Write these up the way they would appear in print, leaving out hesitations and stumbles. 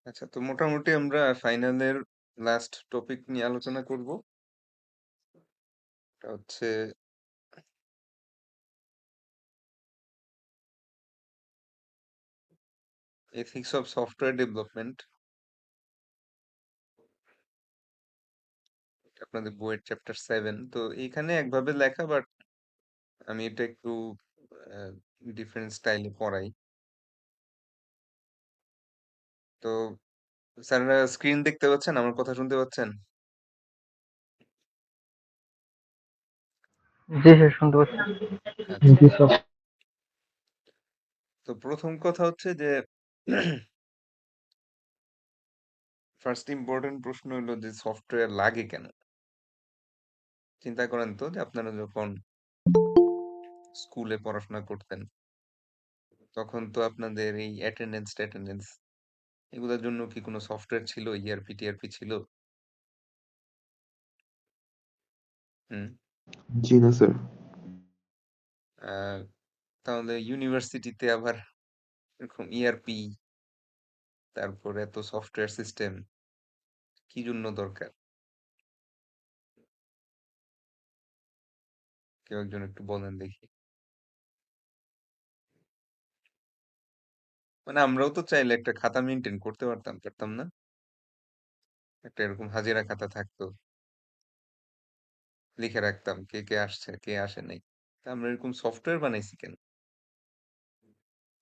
আচ্ছা, তো মোটামুটি আমরা ফাইনালের লাস্ট টপিক নিয়ে আলোচনা করব। এটা হচ্ছে এথিক্স অফ সফটওয়্যার ডেভেলপমেন্ট। আপনাদের বইয়ের চ্যাপ্টার 7। তো এইখানে একভাবে লেখা, বাট আমি এটা একটু ডিফারেন্ট স্টাইলে পড়াই। তো স্যাররা স্ক্রিন দেখতে পাচ্ছেন, আমার কথা শুনতে পাচ্ছেন? জি স্যার, শুনতে পাচ্ছি। আচ্ছা, জি স্যার। তো প্রথম কথা হচ্ছে যে ফার্স্ট ইম্পর্টেন্ট প্রশ্ন হলো যে সফটওয়্যার লাগে কেন। চিন্তা করেন তো যে আপনারা যখন স্কুলে পড়াশোনা করতেন, তখন তো আপনাদের এই অ্যাটেন্ডেন্স এগুলোর জন্য কি কোনো সফটওয়্যার ছিল? ইআরপি টিআরপি ছিল? হুম। জি না স্যার। আহ, তাহলে ইউনিভার্সিটিতে আবার এরকম ইআরপি, তারপর এত সফটওয়্যার সিস্টেম কি জন্য দরকার? কেউ একজন একটু বলেন দেখি। মানে আমরাও তো চাইলে একটা খাতা মেনটেন করতে পারতাম, পারতাম না? একটা এরকম হাজিরা খাতা থাকতো, লিখে রাখতাম কে কে আসছে কে আসে নাই। তা আমরা এরকম সফটওয়্যার বানাইছি কেন?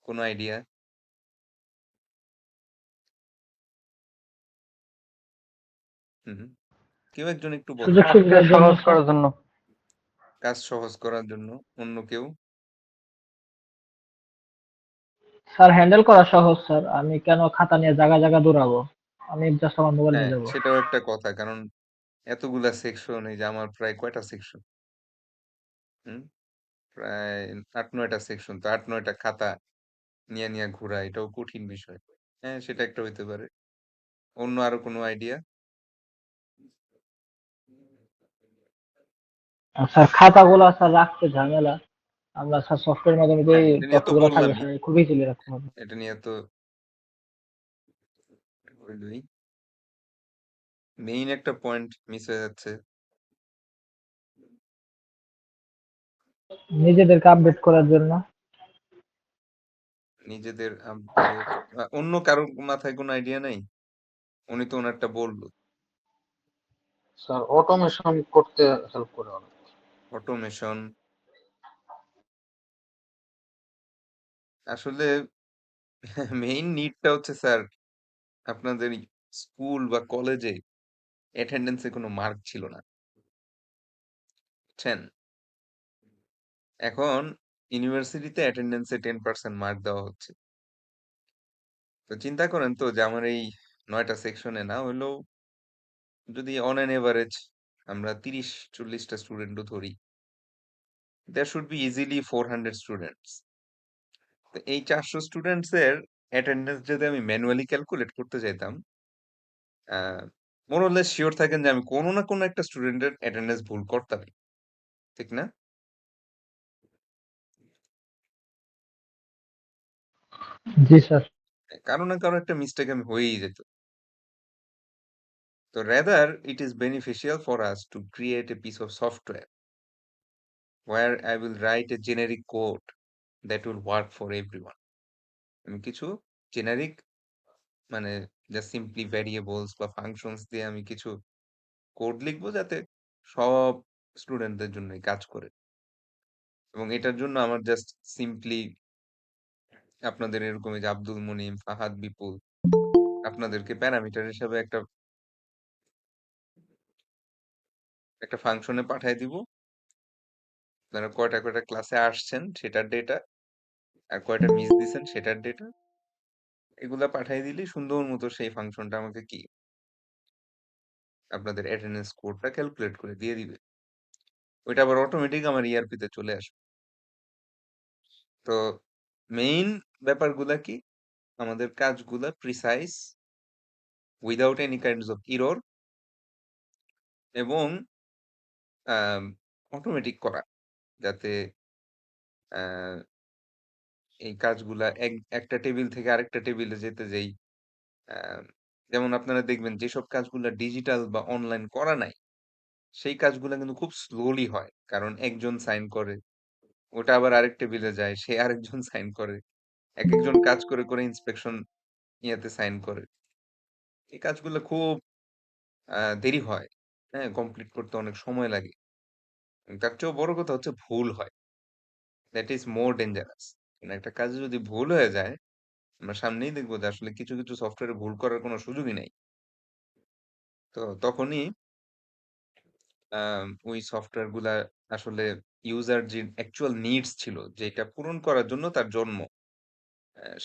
কোনো আইডিয়া? হুম। কেউ একজন একটু বলেন। সুযোগ সুবিধা সহজ করার জন্য। কাজ সহজ করার জন্য। অন্য কেউ? স্যার, হ্যান্ডেল করা সহজ স্যার। আমি কেন খাতা নিয়ে জায়গা জায়গা দৌড়াবো? আমি জাস্ট আমার মোবাইল হ্যাঁ, নিয়ে যাবো। সেটাও একটা কথা, কারণ এতগুলা সেকশন, এই যে আমার প্রায় কয়টা সেকশন, হুম, প্রায় 8-9টা সেকশন, তো 8-9টা খাতা নিয়ে নিয়ে ঘোরা এটাও কঠিন বিষয়। হ্যাঁ, সেটা একটা হইতে পারে। অন্য আরো কোনো আইডিয়া? আর স্যার, খাতাগুলো স্যার রাখতে ঝামেলা। আমরা স্যার সফটওয়্যার মাধ্যমে যে হ্যাঁ, এটা নিয়ে তো তথ্যগুলো থাকবে বললামই। স্যার, খুব ইজিলি রাখতে হবে। এটা নিয়ে তো হইলই। মেইন একটা পয়েন্ট মিস হয়ে যাচ্ছে। নিজেদেরকে আপডেট করার জন্য। নিজেদের আপডেট। অন্য কারো মাথায় কোনো আইডিয়া নাই? উনি তো ওনারটা বললো। স্যার অটোমেশন করতে হেল্প করে অনেক। অটোমেশন। আসলে মেইন নিডটা হচ্ছে স্যার, আপনাদের স্কুল বা কলেজে অ্যাটেন্ডেন্সে কোনো মার্ক ছিল না, বুঝছেন? এখন ইউনিভার্সিটিতে অ্যাটেন্ডেন্সে 10% মার্ক দেওয়া হচ্ছে। তো চিন্তা করেন তো যে আমার এই 9টা সেকশনে না হইলেও, যদি অন অ্যান এভারেজ আমরা 30-40টা স্টুডেন্টও ধরি, there should be easily 400 students. তো এই 400 স্টুডেন্টস এর অ্যাটেন্ডেন্স যদি আমি ম্যানুয়ালি ক্যালকুলেট করতে চাইতাম, মোর অরলেস শিওর থাকেন যে আমি কোনো না কোনো একটা স্টুডেন্টের অ্যাটেন্ডেন্স ভুল করতামই, ঠিক না? জি স্যার। কারো না কারো একটা মিস্টেক আমি হয়েই যেত। তো rather it is beneficial for us to create a piece of software where I will write a generic code that will work for everyone. আমি কিছু জেনারিক, মানে জাস্ট সিম্পলি ভ্যারিয়েবলস বা ফাংশনস দিয়ে আমি কিছু কোড লিখবো যাতে সব স্টুডেন্টদের জন্যই কাজ করে। এবং এটার জন্য আমার জাস্ট সিম্পলি আপনাদের এরকম এই যে আব্দুল মুনিম, ফাহাদ, বিপুল, আপনাদেরকে প্যারামিটার হিসাবে একটা একটা ফাংশনে পাঠায় দিব। আপনারা কয়টা কয়টা ক্লাসে আসছেন সেটার ডেটা, আর কয়টা মিস দিছেন সেটার ডেটা, এগুলা পাঠিয়ে দিলেই সুন্দর মতো সেই ফাংশনটা আমাকে কি আপনাদের অ্যাটেন্ডেন্স কোডটা ক্যালকুলেট করে দিয়ে দিবে। ওইটা আবার অটোমেটিক আমার ইআরপি তে চলে আসবে। তো মেইন ব্যাপারগুলা কি, আমাদের কাজগুলা precise, without any kinds of error, এবং অটোমেটিক করা, যাতে আহ, এই কাজগুলা একটা টেবিল থেকে আরেকটা টেবিলে যেতে যাই আহ, যেমন আপনারা দেখবেন যেসব কাজগুলো ডিজিটাল বা অনলাইন করা নাই সেই কাজগুলো কিন্তু খুব স্লোলি হয়, কারণ একজন সাইন করে, ওটা আবার আরেক টেবিলে যায়, সে আরেকজন সাইন করে, এক একজন কাজ করে করে ইন্সপেকশন ইয়াতে সাইন করে। এই কাজগুলো খুব দেরি হয়, হ্যাঁ, কমপ্লিট করতে অনেক সময় লাগে। তার চেয়েও বড় কথা হচ্ছে ভুল হয়, দ্যাট ইজ মোর ডেঞ্জারাস। একটা কাজে যদি ভুল হয়ে যায়, আমরা সামনেই দেখবো যে আসলে কিছু কিছু সফটওয়্যারে ভুল করার কোনো সুযোগই নাই। তো তখনই ওই সফটওয়্যার গুলা আসলে ইউজার যে অ্যাকচুয়াল নিডস ছিল, যেটা পূরণ করার জন্য তার জন্ম,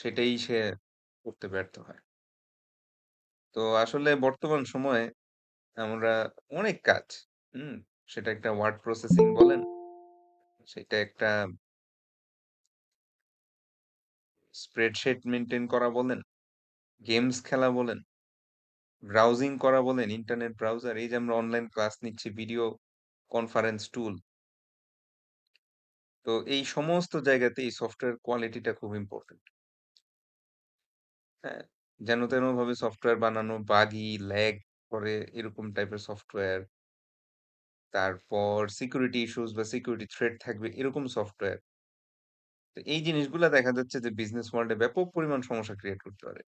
সেটাই সে করতে ব্যর্থ হয়। তো আসলে বর্তমান সময়ে আমরা অনেক কাজ, হুম, সেটা একটা ওয়ার্ড প্রসেসিং বলেন, সেটা একটা স্প্রেডশিট মেনটেন করা বলেন, গেমস খেলা বলেন, ব্রাউজিং করা বলেন, ইন্টারনেট ব্রাউজার, এই যে আমরা অনলাইন ক্লাস নিচ্ছি, ভিডিও কনফারেন্স টুল, তো এই সমস্ত জায়গাতে এই সফটওয়্যার কোয়ালিটিটা খুব ইম্পর্টেন্ট। হ্যাঁ, যেন তেন ভাবে সফটওয়্যার বানানো, বাগি, ল্যাগ করে এরকম টাইপের সফটওয়্যার, তারপর সিকিউরিটি ইস্যুস বা সিকিউরিটি থ্রেট থাকবে এরকম সফটওয়্যার। তো এই জিনিসগুলা দেখা যাচ্ছে যে বিজনেস ওয়ার্ল্ডে ব্যাপক পরিমাণ সমস্যা ক্রিয়েট করতে পারে।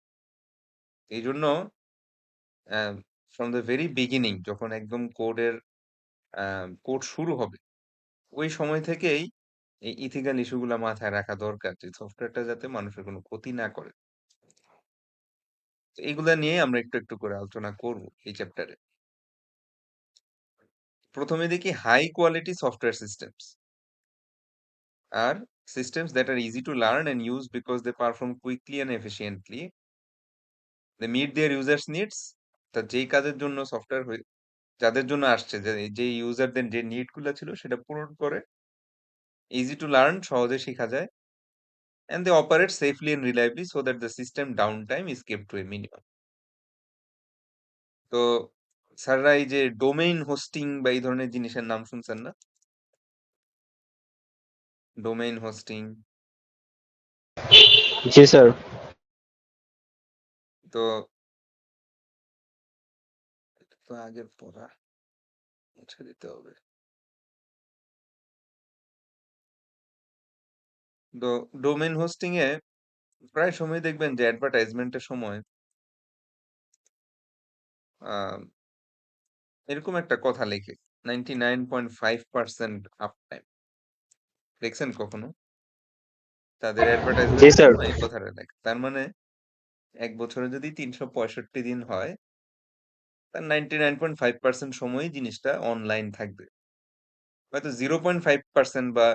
এই জন্য ফ্রম দ্য ভেরি বিগিনিং, যখন একদম কোড শুরু হবে, ওই সময় থেকেই এই ইথিক্যাল ইস্যুগুলা মাথায় রাখা দরকার, যে সফটওয়্যারটা যাতে মানুষের কোনো ক্ষতি না করে। তো এইগুলা নিয়ে আমরা একটু একটু করে আলোচনা করব এই চ্যাপ্টারে। প্রথমে দেখি হাই কোয়ালিটি সফটওয়্যার সিস্টেমস আর systems that are easy to learn and use because they perform quickly and efficiently. They meet their users needs. তা যেই কাজের জন্য সফটওয়্যার যাদের জন্য আসছে, যে ইউজারদের যে নিড গুলো ছিল সেটা পূরণ করে, ইজি টু লার্ন, সহজে শেখা যায়, and they operate safely and reliably so that the system downtime is kept to a minimum. তো স্যাররা এই যে ডোমেইন হোস্টিং বা এই ধরনের জিনিসের নাম শুনছেন না? ডোমেইন হোস্টিং, জি স্যার। তো তো আগের পড়া মুছে দিতে হবে। তো ডোমেইন হোস্টিং এ প্রায় সময় দেখবেন যে অ্যাডভার্টাইজমেন্টের সময় আহ, এরকম একটা কথা লেখে, 99.5% আপ টাইম। দেখছেন কখনো তাদের জি অ্যাডভার্টাইজমেন্টের স্যার। সময় এই কথাটা লেখে? তার মানে এক বছরে যদি 365 দিন হয়, তার 99.5% সময়ই জিনিসটা অনলাইন থাকবে। হয়তো 0.5% বা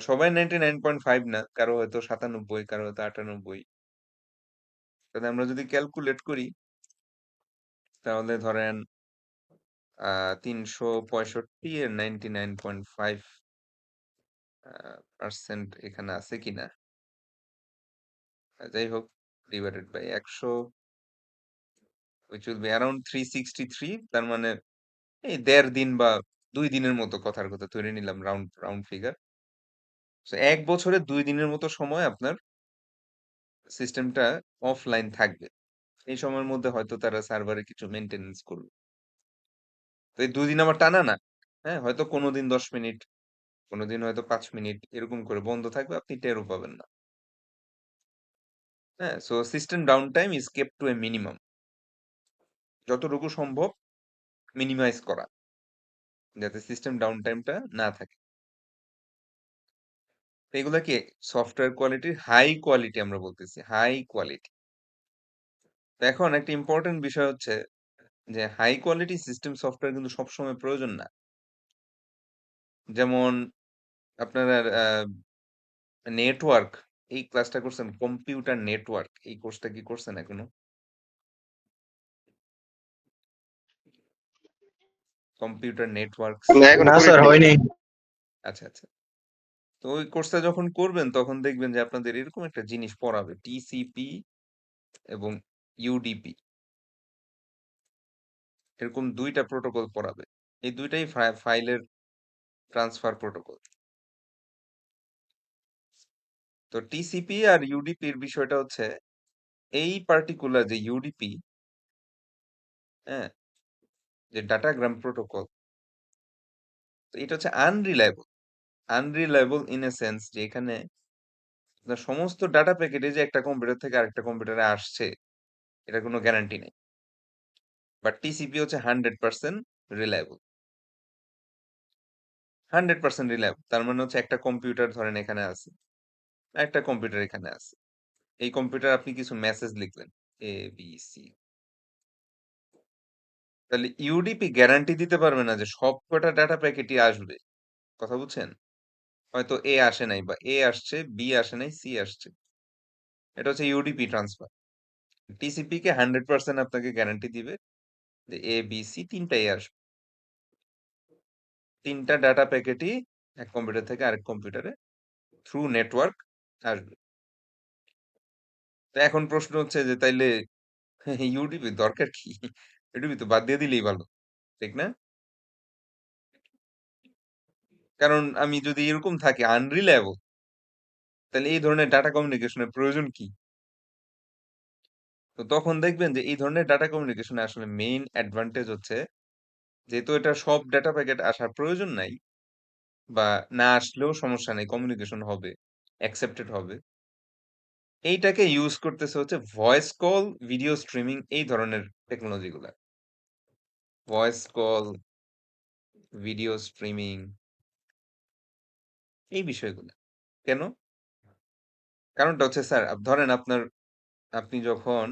সবাই 99.5 না, কারো হয়তো 97, কারো হয়তো 98। তাহলে আমরা যদি ক্যালকুলেট করি, তাহলে ধরেন 365 এর 99.5% এখানে আছে কিনা, যাই হোক, divided by 100, which will be around 363। তার মানে এই 1.5 দিন বা 2 দিনের মতো, কথার কথা ধরে নিলাম, রাউন্ড রাউন্ড ফিগার। এক বছরে 2 দিনের মতো সময় আপনার সিস্টেমটা অফলাইন থাকবে। এই সময়ের মধ্যে হয়তো তারা সার্ভারে কিছু মেনটেনেন্স করবে। তো এই 2 দিন আবার টানা না, হ্যাঁ, হয়তো কোনোদিন 10 মিনিট, কোনোদিন হয়তো 5 মিনিট এরকম করে বন্ধ থাকবে, আপনি টেরও পাবেন না। হ্যাঁ, so system down time is kept to a minimum, যতটুকু সম্ভব মিনিমাইজ করা, যাতে সিস্টেম ডাউন টাইমটা না থাকে। তো এগুলাকে সফটওয়্যার কোয়ালিটির হাই কোয়ালিটি আমরা বলতেছি, হাই কোয়ালিটি। তো এখন একটা ইম্পর্টেন্ট বিষয় হচ্ছে যে হাই কোয়ালিটি সিস্টেম সফটওয়্যার কিন্তু সবসময় প্রয়োজন না। যেমন আপনারা নেটওয়ার্ক, এই ক্লাসটা করছেন, কম্পিউটার নেটওয়ার্ক, এই কোর্সটা কি করছেন এখনো? কম্পিউটার নেটওয়ার্কস, না এখনো না করি স্যার নাই। হয়নি। আচ্ছা আচ্ছা। তো ওই কোর্সটা যখন করবেন তখন দেখবেন যে আপনাদের এরকম একটা জিনিস পড়াবে, টিসিপি এবং ইউডিপি, এরকম দুইটা প্রোটোকল পড়াবে। এই দুইটাই ফাইলের ট্রান্সফার প্রোটোকল। তো টিসিপি আর ইউডিপির বিষয়টা হচ্ছে এই পার্টিকুলার যে ইউডিপি, হ্যাঁ, যে ডাটাগ্রাম প্রোটোকল, এটা হচ্ছে unreliable. Unreliable in a sense যে এখানে আপনার সমস্ত ডাটা প্যাকেটে যে একটা কম্পিউটার থেকে আরেকটা কম্পিউটারে আসছে, এটার কোনো গ্যারান্টি নেই। বাট টিসিপি হচ্ছে 100% রিলায়েবল। 100% রিলায়েবল। তার মানে হচ্ছে একটা কম্পিউটার ধরেন এখানে আছে, একটা কম্পিউটার এখানে আছে। এই কম্পিউটার আপনি কিছু মেসেজ লিখলেন এ বি সি, তাহলে ইউডিপি গ্যারান্টি দিতে পারবে না যে সব কটা ডাটা প্যাকেটই আসবে। কথা বুঝছেন? হয়তো এ আসে নাই, বা এ আসছে, বি আসে নাই, সি আসছে। এটা হচ্ছে ইউডিপি ট্রান্সফার। টিসিপি কে 100% আপনাকে গ্যারান্টি দিবে যে এ বি সি তিনটাই আসবে। তিনটা ডাটা প্যাকেটই এক কম্পিউটার থেকে আরেক কম্পিউটারে থ্রু নেটওয়ার্ক আসবে। তো এখন প্রশ্ন হচ্ছে যে তাইলে ইউডিপি দরকার কি? ইউডিপি তো বাদ দিয়ে দিলেই ভালো, ঠিক না? কারণ আমি যদি এরকম থাকি আনরিলায়েবল, তাহলে এই ধরনের ডাটা কমিউনিকেশনের প্রয়োজন কি? তো তখন দেখবেন যে এই ধরনের ডাটা কমিউনিকেশনে আসলে মেইন অ্যাডভান্টেজ হচ্ছে, যেহেতু এটা সব ডাটা প্যাকেট আসার প্রয়োজন নাই, বা না আসলেও সমস্যা নেই, কমিউনিকেশন হবে, অ্যাকসেপ্টেড হবে। এইটাকে ইউজ করতেছে হচ্ছে ভয়েস কল, ভিডিও স্ট্রিমিং, এই ধরনের টেকনোলজি গুলা। ভয়েস কল, ভিডিও স্ট্রিমিং, এই বিষয়গুলো। কেন? কারণটা হচ্ছে স্যার, ধরেন আপনি যখন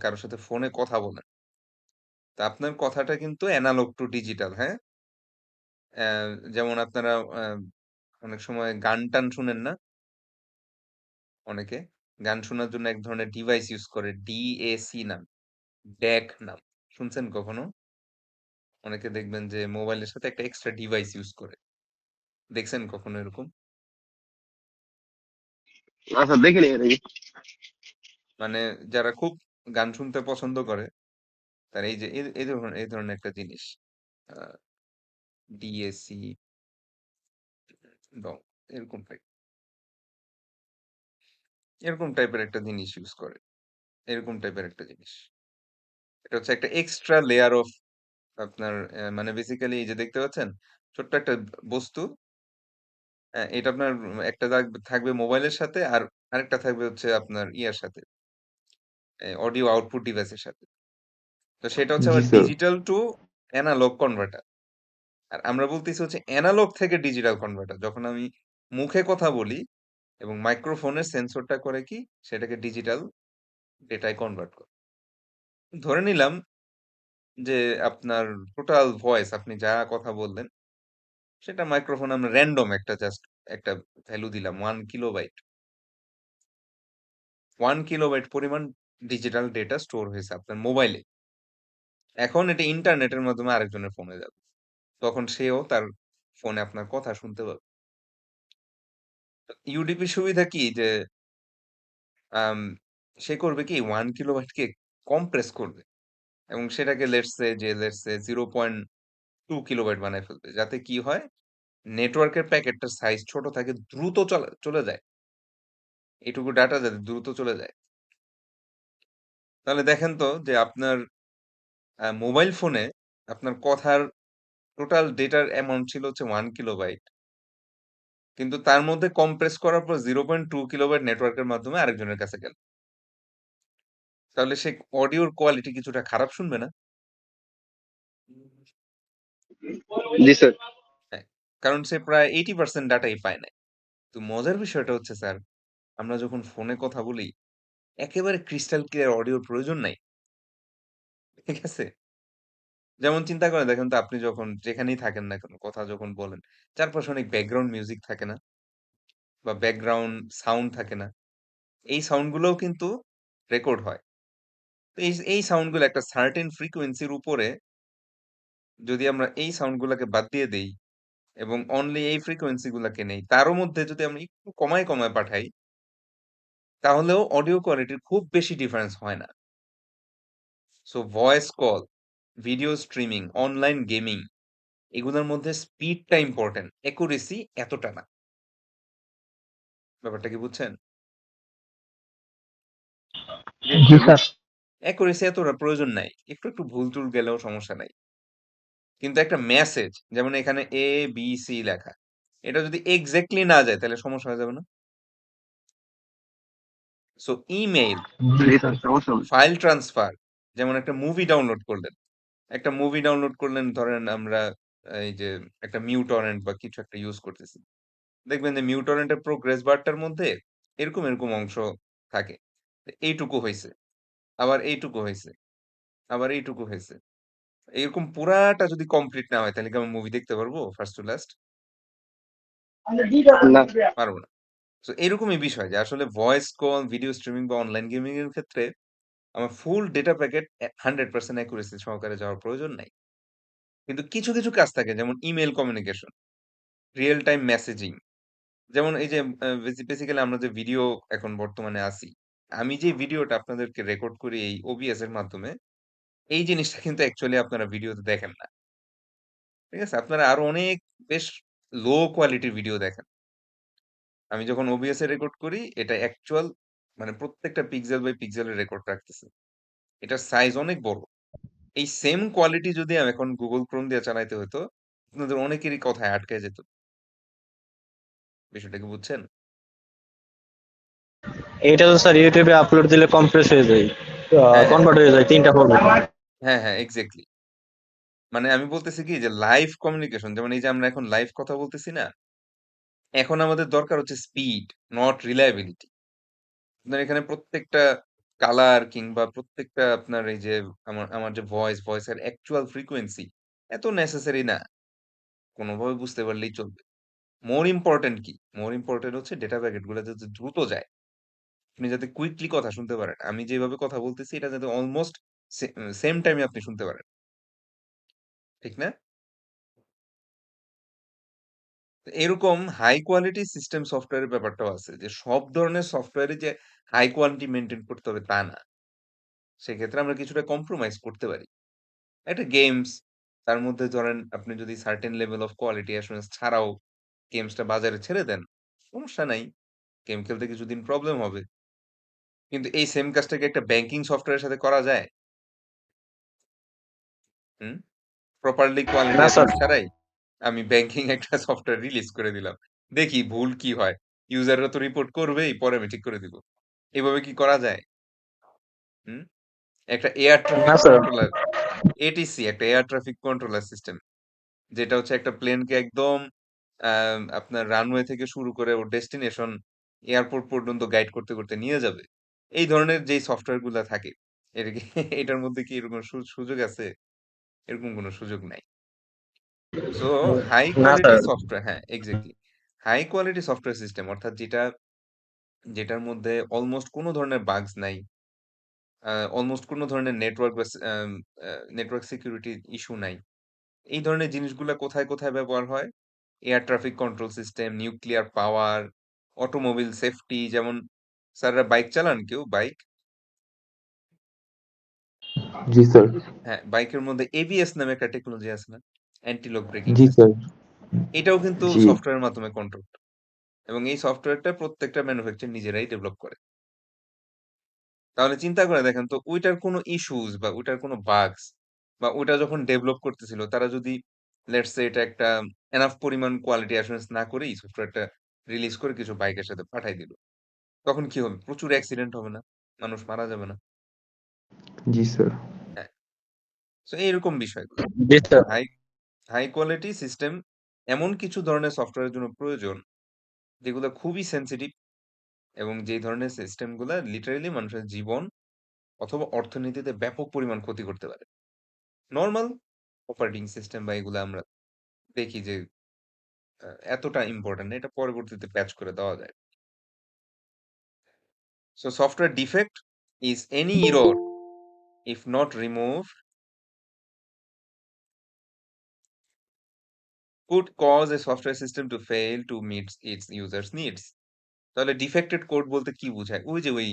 কারোর সাথে ফোনে কথা বলেন, তা আপনার কথাটা কিন্তু অ্যানালগ টু ডিজিটাল, হ্যাঁ? যেমন আপনারা অনেক সময় গান-টান শুনেন না? অনেকে গান শোনার জন্য এক ধরনের ডিভাইস ইউজ করে, ডিএসি নাম, ড্যাক নাম। শুনছেন কখনো? অনেকে দেখবেন যে মোবাইলের সাথে একটা এক্সট্রা ডিভাইস ইউজ করে। দেখছেন কখনো এরকম? আচ্ছা, দেখিনি এর আগে। মানে যারা খুব গান শুনতে পছন্দ করে, তারা এই যে এই ধরনের একটা জিনিস, আ ডিএসি, ডং, এরকম টাইপ, এরকম টাইপের একটা জিনিস ইউজ করে। এরকম টাইপের একটা জিনিস। এটা হচ্ছে একটা এক্সট্রা লেয়ার অফ আপনার, মানে বেসিক্যালি এই যে দেখতে পাচ্ছেন, ছোট্ট একটা বস্তু, এটা আপনার একটা থাকবে মোবাইলের সাথে, আর আরেকটা থাকবে হচ্ছে আপনার ইয়ার সাথে, অডিও আউটপুট ডিভাইসের সাথে। তো সেটা হচ্ছে জি আবার sir. Digital to analog converter. আর আমরা বলতেছি হচ্ছে অ্যানালগ থেকে ডিজিটাল কনভার্টার। যখন আমি মুখে কথা বলি এবং মাইক্রোফোনের সেন্সরটা করে কি, সেটাকে ডিজিটাল ডেটায় কনভার্ট করে। ধরে নিলাম যে আপনার টোটাল ভয়েস, আপনি যা কথা বললেন, সেটা মাইক্রোফোন আমরা র‍্যান্ডম একটা জাস্ট একটা ভ্যালু দিলাম 1 কিলোবাইট। 1 কিলোবাইট পরিমাণ ডিজিটাল ডেটা স্টোর হয়েছে আপনার মোবাইলে। এখন এটা ইন্টারনেটের মাধ্যমে আরেকজনের ফোনে যাবে। তখন সেও তার ফোনে আপনার কথা শুনতে পাবে। ইউডিপির সুবিধা কি যে আম সে করবে কি 1 কিলোবাইটকে কম্প্রেস করবে এবং সেটাকে লেটস সে 0.2 কিলোবাইট বানায় ফেলবে। যাতে কি হয়? নেটওয়ার্কের প্যাকেটটার সাইজ ছোট থাকে, দ্রুত চলে যায়। এটুকু ডাটা যাতে দ্রুত চলে যায়। তাহলে দেখেন তো যে আপনার মোবাইল ফোনে আপনার কথার টোটাল ডেটার অ্যামাউন্ট ছিল হচ্ছে 1 কিলোবাইট। কিন্তু তার মধ্যে কম্প্রেস করার পর 0.2 কিলোবাইট নেটওয়ার্কের মাধ্যমে আরেকজনের কাছে গেল। তাহলে সে অডিওর কোয়ালিটি কিছুটা খারাপ শুনবে না? জি স্যার। হ্যাঁ। কারণ সে প্রায় 80% ডাটাই পায় নাই। তো মজার বিষয়টা হচ্ছে স্যার, আমরা যখন ফোনে কথা বলি, একেবারে ক্রিস্টাল ক্লিয়ার অডিওর প্রয়োজন নাই। ঠিক আছে? যেমন চিন্তা করে দেখেন তো, আপনি যখন যেখানেই থাকেন না কেন, কথা যখন বলেন, চারপাশে অনেক ব্যাকগ্রাউন্ড মিউজিক থাকে না? বা ব্যাকগ্রাউন্ড সাউন্ড থাকে না? এই সাউন্ড গুলোও কিন্তু রেকর্ড হয়। তো এই সাউন্ড গুলো একটা সার্টেন ফ্রিকোয়েন্সির উপরে, যদি আমরা এই সাউন্ড গুলাকে বাদ দিয়ে দেই এবং অনলি এই ফ্রিকোয়েন্সি গুলাকে নেই, তারও মধ্যে যদি আমরা একটু কমায় পাঠাই, তাহলেও অডিও কোয়ালিটির খুব বেশি ডিফারেন্স হয় না। So voice call, video streaming, online gaming, এগুলোর মধ্যে স্পিডটা ইম্পোর্টেন্ট। অ্যাকুরেসি এতটা না। ব্যাপারটা কি বুঝছেন? জি স্যার। অ্যাকুরেসি এতটা প্রয়োজন নাই। একটু ভুল-টুল গেলেও সমস্যা নাই। কিন্তু একটা মেসেজ যেমন এখানে ABC লেখা। এটা যদি এক্সাক্টলি না যায় তাহলে সমস্যা হয়ে যাবে না? সো ইমেইল, জি জি স্যার। স্যার, সমস্যা হবে। ফাইল ট্রান্সফার যেমন একটা মুভি ডাউনলোড করলেন। একটা মুভি ডাউনলোড করলেন ধরেন আমরা এই যে একটা মিউটরেন্ট বা কিছু একটা ইউজ করতেছি। দেখবেন যে মিউটরেন্টের প্রোগ্রেস বারটার মধ্যে এরকম অংশ থাকে। এইটুকু হইছে, আবার এইটুকু হইছে, আবার এইটুকু হইছে। এরকম পুরাটা যদি কমপ্লিট না হয় তাহলে কি আমরা মুভি দেখতে পারবো ফার্স্ট টু লাস্ট? না। পারব না। সো এরকমই বিষয় যে আসলে ভয়েস কল, ভিডিও স্ট্রিমিং বা অনলাইন গেমিং এর ক্ষেত্রে আমার ফুল ডেটা প্যাকেট 100% অ্যাকুরেসি সহকারে যাওয়ার প্রয়োজন নাই। কিন্তু কিছু কাজ থাকে যেমন email communication, Real time messaging. যেমন এই যে বেসিক্যালি আমরা যে ভিডিও এখন বর্তমানে আছি। আমি যে ভিডিওটা আপনাদেরকে রেকর্ড করি এই OBS এর মাধ্যমে, এই জিনিসটা কিন্তু অ্যাকচুয়ালি আপনারা ভিডিওতে দেখেন না। ঠিক আছে? আপনারা আরো অনেক বেশ লো কোয়ালিটির ভিডিও দেখেন। আমি যখন OBS এ রেকর্ড করি এটা অ্যাকচুয়াল মানে প্রত্যেকটা পিক্সেল বাই পিক্সেলের রেকর্ড রাখতেছে। এটার সাইজ অনেক বড়। এই সেম কোয়ালিটি যদি আমি এখন Google Chrome দিয়ে চালাইতে হইতো, আপনাদের অনেকেরই কথায় আটকায় যেত। বিষয়টা কি বুঝছেন? এটা তো স্যার ইউটিউবে আপলোড দিলে কম্প্রেস হয়ে যায়, হ্যাঁ, কনভার্ট হয়ে যায় 3টা ফরম্যাটে। হ্যাঁ, এক্সাক্টলি। মানে আমি বলতেছি কি যে লাইভ কমিউনিকেশন যেমন এই যে আমরা এখন লাইভ কথা বলতেছি না? এখন আমাদের দরকার হচ্ছে স্পিড, নট রিলায়েবিলিটি। আপনার এখানে প্রত্যেকটা কালার কিংবা প্রত্যেকটা আপনার এই যে আমার যে ভয়েসের অ্যাকচুয়াল ফ্রিকোয়েন্সি এত নেসেসারি না। কোনভাবে বুঝতে পারলেই চলবে। মোর ইম্পোর্টেন্ট কি? মোর ইম্পোর্টেন্ট হচ্ছে ডেটা প্যাকেট গুলা যাতে দ্রুত যায়। আপনি যাতে কুইকলি কথা শুনতে পারেন। আমি যেভাবে কথা বলতেছি এটা যাতে অলমোস্ট সেম টাইমে আপনি শুনতে পারেন। ঠিক না? তো এরকম হাই কোয়ালিটি সিস্টেম সফটওয়্যারের ব্যাপারটাও আছে যে সব ধরনের সফটওয়্যারে যে হাই কোয়ালিটি মেইনটেইন করতে হবে তা না। সেক্ষেত্রে আমরা কিছুটা কম্প্রোমাইজ করতে পারি। একটা গেমস তার মধ্যে ধরেন আপনি যদি certain level of quality assurance ছাড়াও গেমসটা বাজারে ছেড়ে দেন, সমস্যা নাই। গেম খেলতে কিছুদিন প্রবলেম হবে। কিন্তু এই সেম কাজটা কি একটা ব্যাংকিং সফটওয়্যারের সাথে করা যায়? হুম? প্রপারলি কোয়ালিটি না স্যার। অ্যাসুরেন্স ছাড়াই আমি ব্যাংকিং একটা সফটওয়্যার রিলিজ করে দিলাম। দেখি ভুল কি হয়। ইউজাররা তো রিপোর্ট করবেই, পরে আমি ঠিক করে দিব। এভাবে কি করা যায়? হুম? একটা এয়ার ট্রাফিক না স্যার। কন্ট্রোলার, এটিসি একটা এয়ার ট্রাফিক কন্ট্রোলার সিস্টেম। যেটা হচ্ছে একটা প্লেনকে একদম আপনার রানওয়ে থেকে শুরু করে ওর ডেস্টিনেশন এয়ারপোর্ট পর্যন্ত গাইড করতে নিয়ে যাবে। এই ধরনের যেই সফটওয়্যার গুলা থাকে, এটা কি এটার মধ্যে কি এরকম সুযোগ আছে? এরকম কোন সুযোগ নাই। সো হাই না কোয়ালিটি স্যার। সফটওয়্যার হ্যাঁ, exactly. High quality software system অর্থাৎ যেটার মধ্যে অলমোস্ট কোন ধরনের বাগস নাই। অলমোস্ট কোন ধরনের নেটওয়ার্ক বা নেটওয়ার্ক সিকিউরিটি ইস্যু নাই। এই ধরনের জিনিসগুলা কোথায় ব্যবহার হয়? Air traffic control system, nuclear power, automobile safety যেমন স্যাররা বাইক চালান কেউ বাইক? জি স্যার। হ্যাঁ, বাইকের মধ্যে ABS নামে একটা টেকনোলজি আছে না? অ্যান্টি লক ব্রেকিং জি সিস্টেম। স্যার। এটাও কিন্তু জি। সফটওয়্যারের মাধ্যমে কন্ট্রোল এবং এই সফটওয়্যারটা প্রত্যেকটা ম্যানুফ্যাকচারার নিজেরাই ডেভেলপ করে। তাহলে চিন্তা করে দেখেন তো ওইটার কোনো ইস্যুস বা ওইটার কোনো বাগস বা ওইটা যখন ডেভেলপ করতেছিল তারা যদি লেটস সে এটা একটা এনাফ পরিমাণ কোয়ালিটি অ্যাসুরেন্স না করেই সফটওয়্যারটা রিলিজ করে কিছু বাইকের সাথে পাঠায় দিল। তখন কি হবে? প্রচুর অ্যাক্সিডেন্ট হবে না? মানুষ মারা যাবে না? জি স্যার। হ্যাঁ। সো এইরকম বিষয়গুলো। জি sir. High high quality system এমন কিছু ধরনের সফটওয়্যারের জন্য প্রয়োজন যেগুলো খুবই সেনসিটিভ এবং যেই ধরনের সিস্টেম গুলা লিটারেলি মানুষের জীবন অথবা অর্থনীতিতে ব্যাপক পরিমাণ ক্ষতি করতে পারে। নরমাল অপারেটিং সিস্টেম বা এগুলা আমরা দেখি যে এতটা ইম্পোর্টেন্ট না। এটা পরবর্তীতে প্যাচ করে দেওয়া যায়। So software defect is any error if not removed could cause a software system to fail to meet its users needs. তাহলে ডিফেক্টেড কোড বলতে কি বোঝায়? ওই যে ওই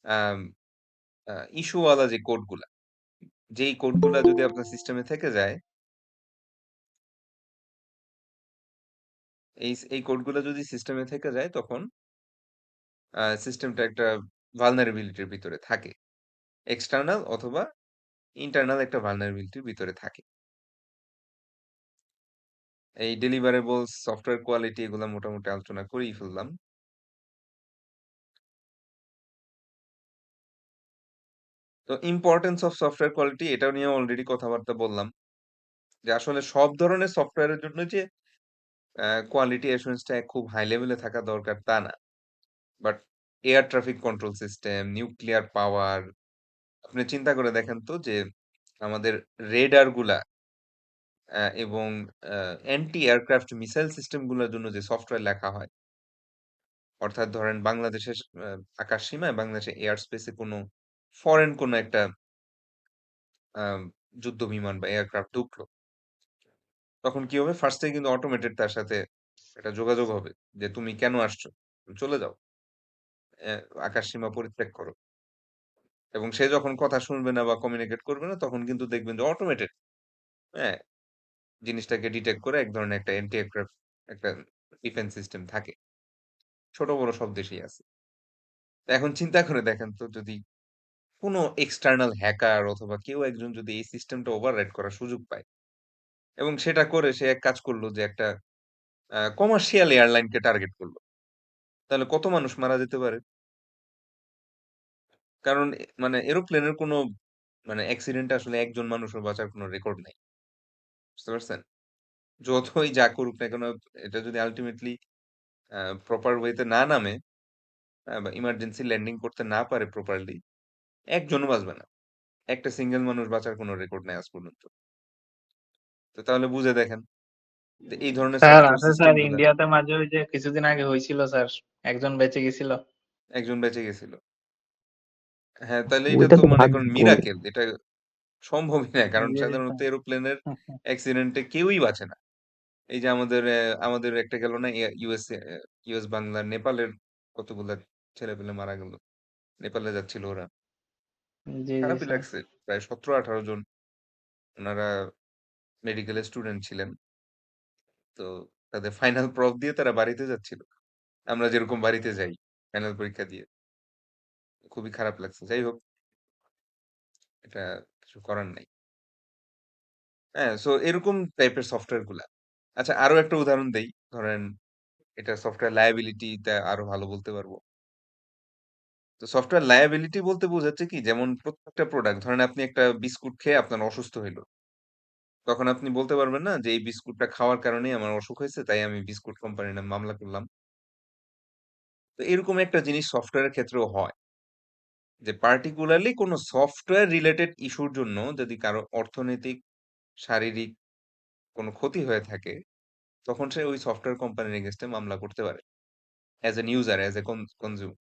আম ইস্যু ওয়ালা যে কোডগুলা, যেই কোডগুলা যদি আপনার সিস্টেমে থেকে যায়, এই কোডগুলা যদি সিস্টেমে থেকে যায় তখন সিস্টেমটা একটা ভালনারেবিলিটির ভিতরে থাকে। এক্সটার্নাল অথবা ইন্টারনাল একটা ভালনারেবিলিটির ভিতরে থাকে। এই ডেলিভারেবলস, সফটওয়্যার কোয়ালিটি এগুলা মোটামুটি আলোচনা করেই ফেললাম। তো ইম্পর্টেন্স অফ সফটওয়্যার কোয়ালিটি এটাও নিয়ে অলরেডি কথাবার্তা বললাম। যে আসলে সব ধরনের সফটওয়্যারের জন্য যে কোয়ালিটি অ্যাসুরেন্সটা খুব হাই লেভেলে থাকা দরকার তা না। But air traffic control system, nuclear power, আপনি চিন্তা করে দেখেন তো যে আমাদের রেডার গুলা এবং অ্যান্টি এয়ারক্রাফট মিসাইল সিস্টেম গুলোর জন্য যে সফটওয়্যার লেখা হয়, অর্থাৎ ধরেন বাংলাদেশের আকাশ সীমায় বাংলাদেশের এয়ার স্পেসে কোনো ফরেন কোনো একটা আহ, যুদ্ধ বিমান বা এয়ারক্রাফট ঢুকলো, তখন কি হবে? ফার্স্টে কিন্তু অটোমেটেড তার সাথে একটা যোগাযোগ হবে যে তুমি কেন আসছো, তুমি চলে যাও, আকাশ সীমা পরিত্যাগ করো। এবং সে যখন কথা শুনবে না বা কমিউনিকেট করবে না, তখন কিন্তু দেখবেন যে অটোমেটেড হ্যাঁ জিনিসটাকে ডিটেক্ট করে এক ধরনের একটা অ্যান্টি এয়ারক্রাফট একটা ডিফেন্স সিস্টেম থাকে। ছোট বড় সব দেশেই আছে। তো এখন চিন্তা করে দেখেন তো, যদি কোনো এক্সটার্নাল হ্যাকার অথবা কেউ একজন যদি এই সিস্টেমটা ওভাররাইড করার সুযোগ পায়, এবং সেটা করে সে এক কাজ করলো যে একটা কমার্শিয়াল এয়ারলাইনকে টার্গেট করলো, তাহলে কত মানুষ মারা যেতে পারে? কারণ মানে এরোপ্লেনের কোনো মানে অ্যাক্সিডেন্টে আসলে একজন মানুষও বাঁচার কোনো রেকর্ড নাই। বুঝতে পারছেন? যতই যা করুক না কেন, এটা যদি আল্টিমেটলি প্রপার ওয়েতে না নামে বা ইমার্জেন্সি ল্যান্ডিং করতে না পারে প্রপারলি, একজনও বাঁচবে না। একটা সিঙ্গেল মানুষ বাঁচার কোনো রেকর্ড নাই আজ পর্যন্ত। তো তাহলে বুঝে দেখেন যে এই ধরনের স্যার সফটওয়্যার আছে সিস্টেম স্যার, গুলা ইন্ডিয়াতে মাঝে ওই যে কিছুদিন আগে হয়েছিল স্যার, একজন বেঁচে গেছিল। একজন বেঁচে গেছিল। হ্যাঁ, তাহলে এটা ওইটা তো তো মনে করেন ভাগ্য। মিরাকেল। এটা সম্ভবই না। কারণ জি সাধারণত স্যার। এরোপ্লেনের অ্যাক্সিডেন্টে কেউই বাঁচে না। এই যে আমাদের একটা গেল না ইউএস বাংলা নেপালের কতগুলা ছেলেপেলে মারা গেল। নেপালে যাচ্ছিল ওরা। জি জি খারাপই স্যার। লাগছে। প্রায় ১৭-১৮ জন। উনারা মেডিকেলের স্টুডেন্ট ছিলেন। তো তাদের ফাইনাল প্রফ দিয়ে তারা বাড়িতে যাচ্ছিল। আমরা যেরকম বাড়িতে যাই ফাইনাল পরীক্ষা দিয়ে। খুবই খারাপ লাগছে। যাই হোক, এটা কিছু করার নাই। হ্যাঁ, সো এরকম টাইপের সফটওয়্যার গুলা। আচ্ছা, আরো একটা উদাহরণ দেই। ধরেন এটা সফটওয়্যার লায়াবিলিটি টা আরো ভালো বলতে পারবো। তো সফটওয়্যার লায়াবিলিটি বলতে বোঝাচ্ছে কি, যেমন প্রত্যেকটা প্রোডাক্ট, ধরেন আপনি একটা বিস্কুট খেয়ে আপনার অসুস্থ হইলো। তখন আপনি বলতে পারবেন না যে এই বিস্কুটটা খাওয়ার কারণেই আমার অসুখ হয়েছে, তাই আমি বিস্কুট কোম্পানির নামে মামলা করলাম। তো এরকম একটা জিনিস সফটওয়্যারের ক্ষেত্রেও হয়, যে পার্টিকুলারলি কোনো সফটওয়্যার রিলেটেড ইস্যুর জন্য যদি কারো অর্থনৈতিক, শারীরিক কোনো ক্ষতি হয়ে থাকে, তখন সে ওই সফটওয়্যার কোম্পানির এগেইনস্ট এ মামলা করতে পারে as an user, as a consume.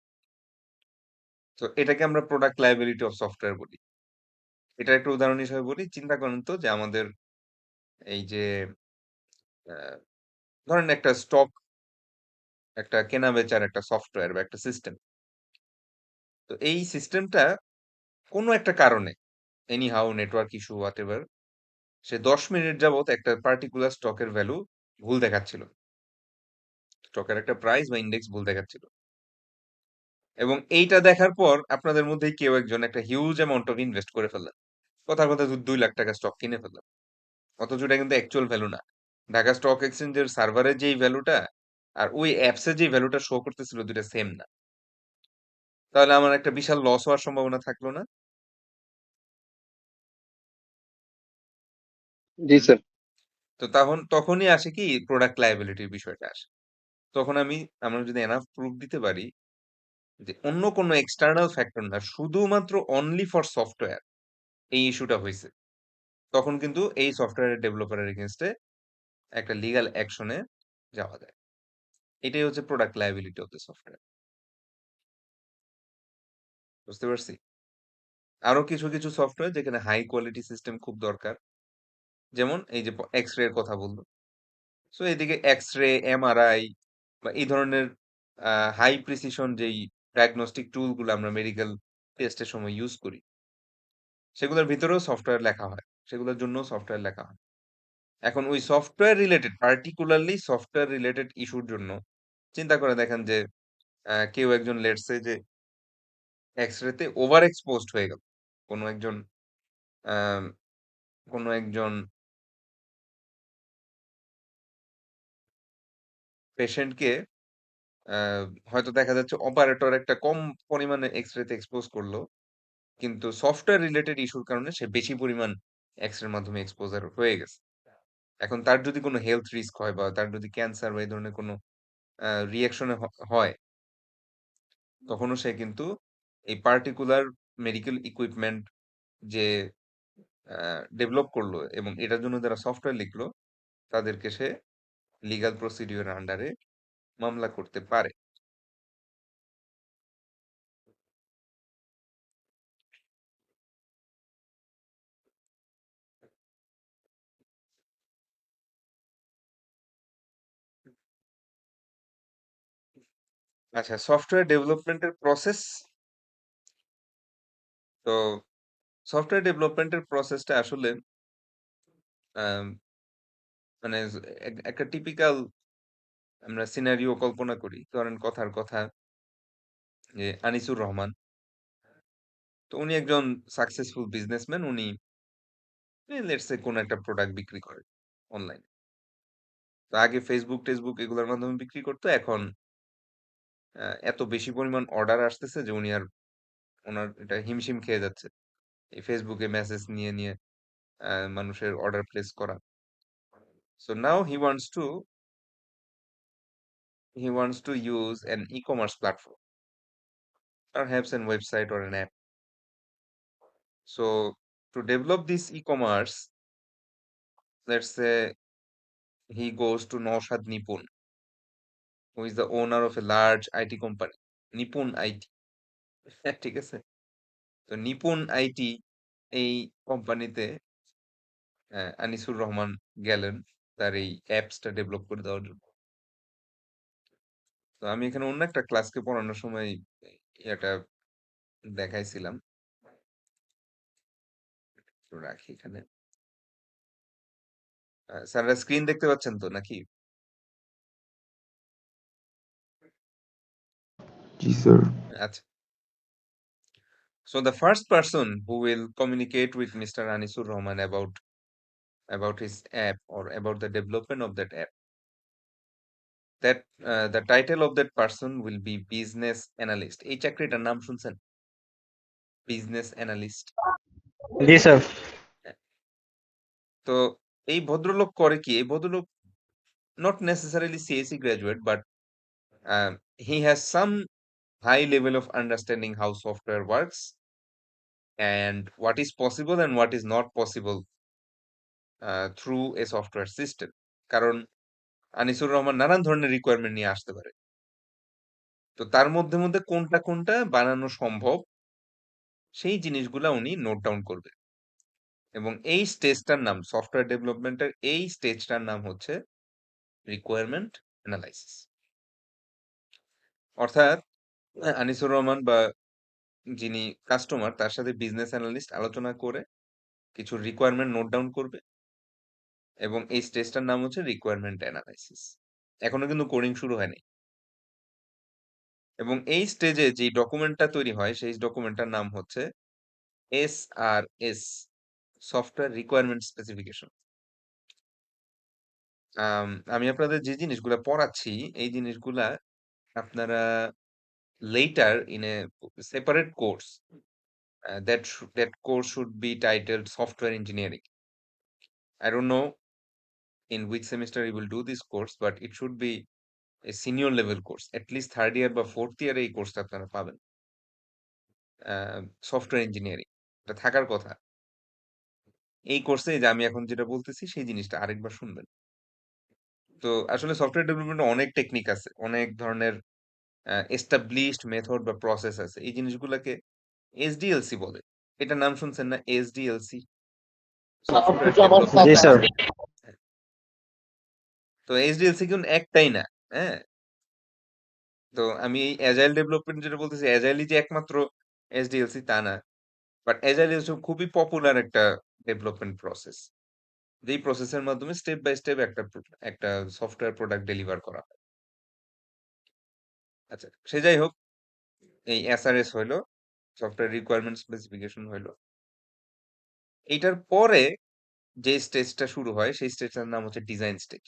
তো এটাকে আমরা প্রোডাক্ট লায়াবিলিটি অফ সফটওয়্যার বলি। এটার একটা উদাহরণ হিসেবে বলি, চিন্তা করেন তো যে আমাদের এই যে আহ, ধরেন একটা স্টক, একটা কেনা বেচার একটা সফটওয়্যার বা একটা সিস্টেম। তো এই সিস্টেমটা কোনো একটা কারণে, any how, network issue, what ever, say ১০ minute যাবত একটা পার্টিকুলার স্টকের ভ্যালু ভুল দেখাচ্ছিল, স্টকের একটা প্রাইস বা ইন্ডেক্স ভুল দেখাচ্ছিল। এবং এইটা দেখার পর আপনাদের মধ্যেই কেউ একজন একটা হিউজ অ্যামাউন্ট অফ ইনভেস্ট করে ফেললেন, কথার কথা ২ লাখ টাকা স্টক কিনে ফেললেন। অথচ এটা কিন্তু অ্যাকচুয়াল ভ্যালু না। ঢাকা স্টক এক্সচেঞ্জের সার্ভারের যেই ভ্যালুটা আর ওই অ্যাপসে যে ভ্যালুটা শো করতেছিল, দুইটা সেম না। তাহলে আমার একটা বিশাল লস হওয়ার সম্ভাবনা থাকলো না? জি হুম। স্যার। তো তখনই আসে কি প্রোডাক্ট লায়াবিলিটির বিষয়টা আসে। তখন আমরা যদি এনাফ প্রুফ দিতে পারি যে অন্য কোনো এক্সটার্নাল ফ্যাক্টর না, শুধুমাত্র অনলি ফর সফটওয়্যার এই ইস্যুটা হয়েছে, তখন কিন্তু এই সফটওয়্যারের ডেভেলপারের এগেইনস্টে একটা লিগ্যাল অ্যাকশনে যাওয়া যায়। এটাই হচ্ছে product liability of the software. বুঝতে পারছি? আরো কিছু সফটওয়্যার যেখানে হাই কোয়ালিটি সিস্টেম খুব দরকার, যেমন এই যে এক্স-রে এর কথা বলল। সো এদিকে এক্স-রে, এমআরআই বা এই ধরনের হাই প্রিসিশন যেই ডায়াগনস্টিক টুল গুলো আমরা মেডিকেল টেস্টের সময় ইউজ করি, সেগুলোর ভিতরেও সফটওয়্যার লেখা হয়। সেগুলোর জন্য সফটওয়্যার লেখা হয়। এখন ওই software related, particularly software related ইস্যুর জন্য চিন্তা করে দেখেন যে কেউ একজন লেটস সে যে এক্স-রেতে ওভার এক্সপোজড হয়ে গেল। কোনো একজন আম কোনো একজন পেশেন্টকে আ হয়তো দেখা যাচ্ছে অপারেটর একটা কম পরিমাণে এক্স-রেতে এক্সপোজ করলো। কিন্তু সফটওয়্যার রিলেটেড ইস্যুর কারণে সে বেশি পরিমাণ এক্স-রের মাধ্যমে এক্সপোজার হয়ে গেছে। এখন তার যদি কোনো হেলথ রিস্ক হয় বা তার যদি ক্যান্সার বা এই ধরনের কোনো রিঅ্যাকশন হয়, তখনও সে কিন্তু এই পার্টিকুলার মেডিকেল ইকুইপমেন্ট যে ডেভেলপ করলো এবং এটার জন্য যারা সফটওয়্যার লিখলো, তাদেরকে সে লিগ্যাল প্রসিডিউর এর আন্ডারে মামলা করতে পারে। আচ্ছা, সফটওয়্যার ডেভেলপমেন্টের প্রসেস। তো সফটওয়্যার ডেভেলপমেন্টের প্রসেসটা আসলে আম মানে একটা টিপিক্যাল আমরা সিনারিও কল্পনা করি। ধরেন কথার কথা যে আনিসুর রহমান। তো উনি একজন সাকসেসফুল বিজনেসম্যান। উনি লেটস সে কোনো একটা প্রোডাক্ট বিক্রি করে অনলাইনে। তো আগে Facebook-টেসবুক এগুলোর মাধ্যমে বিক্রি করত। এখন এত বেশি পরিমাণ অর্ডার আসতেছে যে উনি আর উনার এটা হিমশিম খেয়ে যাচ্ছে। এই Facebook এ মেসেজ নিয়ে মানুষের অর্ডার প্লেস করা। So now he wants to use an e-commerce platform, perhaps a website or an app. So to develop this e-commerce, let's say he goes to Naushad Nipun, who is the owner of a large IT company, Nipun IT. ঠিক আছে? তো নিপুণ IT এই কোম্পানিতে আনিসুর রহমান গেলেন তার এই অ্যাপসটা develop করে দেওয়ার জন্য। তো আমি এখানে অন্য একটা ক্লাসকে পড়ানোর সময় এটা দেখাইছিলাম। একটু রাখি এখানে। স্যাররা স্ক্রিন দেখতে পাচ্ছেন তো নাকি? জি স্যার। আচ্ছা। So the first person who will communicate with Mr. Anisur Rahman about his app or about the development of that app, that the title of that person will be business analyst. এই চাকরিটার নাম শুনছেন? Business analyst. জি sir. তো এই ভদ্রলোক করে কি? এই ভদ্রলোক not necessarily CSE graduate, but he has some high level of understanding how software works and what is possible and what is not possible through a software system. কারণ আনিসুর রহমান নানান ধরনের রিকোয়ারমেন্ট নিয়ে আসতে পারে। তো তার মধ্যে কোনটা বানানো সম্ভব সেই জিনিসগুলা উনি নোট ডাউন করবে। এবং এই স্টেজটার নাম সফটওয়্যার ডেভেলপমেন্টের এই স্টেজটার নাম হচ্ছে রিকোয়ারমেন্ট অ্যানালাইসিস। অর্থাৎ আনিসুর রহমান বা যিনি কাস্টমার তার সাথে বিজনেস অ্যানালিস্ট আলোচনা করে কিছু রিকোয়ারমেন্ট নোট ডাউন করবে এবং এই স্টেজটার নাম হচ্ছে রিকোয়ারমেন্ট অ্যানালাইসিস। এখনো কিন্তু কোডিং শুরু হয়নি। এবং এই স্টেজে যে ডকুমেন্টটা তৈরি হয় সেই ডকুমেন্টটার নাম হচ্ছে SRS, সফটওয়্যার রিকোয়ারমেন্ট স্পেসিফিকেশন। আমি আপনাদের যে জিনিসগুলা পড়াচ্ছি এই জিনিসগুলা আপনারা later in a separate course, that course should be titled software engineering. I don't know in which semester you will do this course, but it should be a senior level course. At least third year বা fourth year এই কোর্সটা আপনারা পাবেন। Software engineering এটা থাকার কথা। এই কোর্সে যে আমি এখন যেটা বলতেছি সেই জিনিসটা আরেকবার শুনবেন। তো আসলে সফটওয়্যার ডেভেলপমেন্টে অনেক টেকনিক আছে। অনেক ধরনের established মেথড বা প্রসেস আছে। এই জিনিসগুলাকে SDLC বলে। এটার নাম শুনছেন না? SDLC, সফটওয়্যার জি ডেভেলপমেন্ট স্যার। লাইফ। তো SDLC কিন্তু একটাই না। হ্যাঁ? তো আমি এই এজাইল ডেভেলপমেন্ট যেটা বলতেছি, এজাইলই যে একমাত্র SDLC তা না। বাট এজাইল হচ্ছে খুবই পপুলার একটা ডেভেলপমেন্ট প্রসেস। যেই প্রসেসের মাধ্যমে স্টেপ বাই স্টেপ একটা সফটওয়্যার প্রোডাক্ট ডেলিভার করা হয়। আচ্ছা, সে যাই হোক, এই SRS হইলো সফটওয়্যার রিকোয়ারমেন্ট স্পেসিফিকেশন হইলো। এইটার পরে যে স্টেজটা শুরু হয় সেই স্টেজটার নাম হচ্ছে ডিজাইন স্টেজ।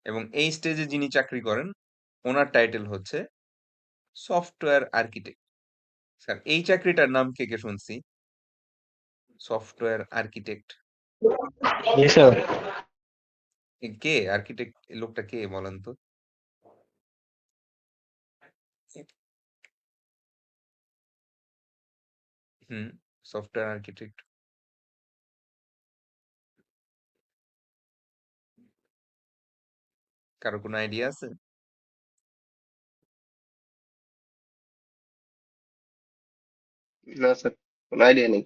এবং এই স্টেজে যিনি চাকরি করেন ওনার টাইটেল হচ্ছে সফটওয়্যার আর্কিটেক্ট। স্যার এই চাকরিটার নাম কে শুনছি? Software architect. জি স্যার। কে আর্কিটেক্ট? লোকটা কে বলেন তো? হুম, সফটওয়্যার আর্কিটেক্ট। কারো কোনো আইডিয়া আছে? না স্যার, কোনো আইডিয়া নেই।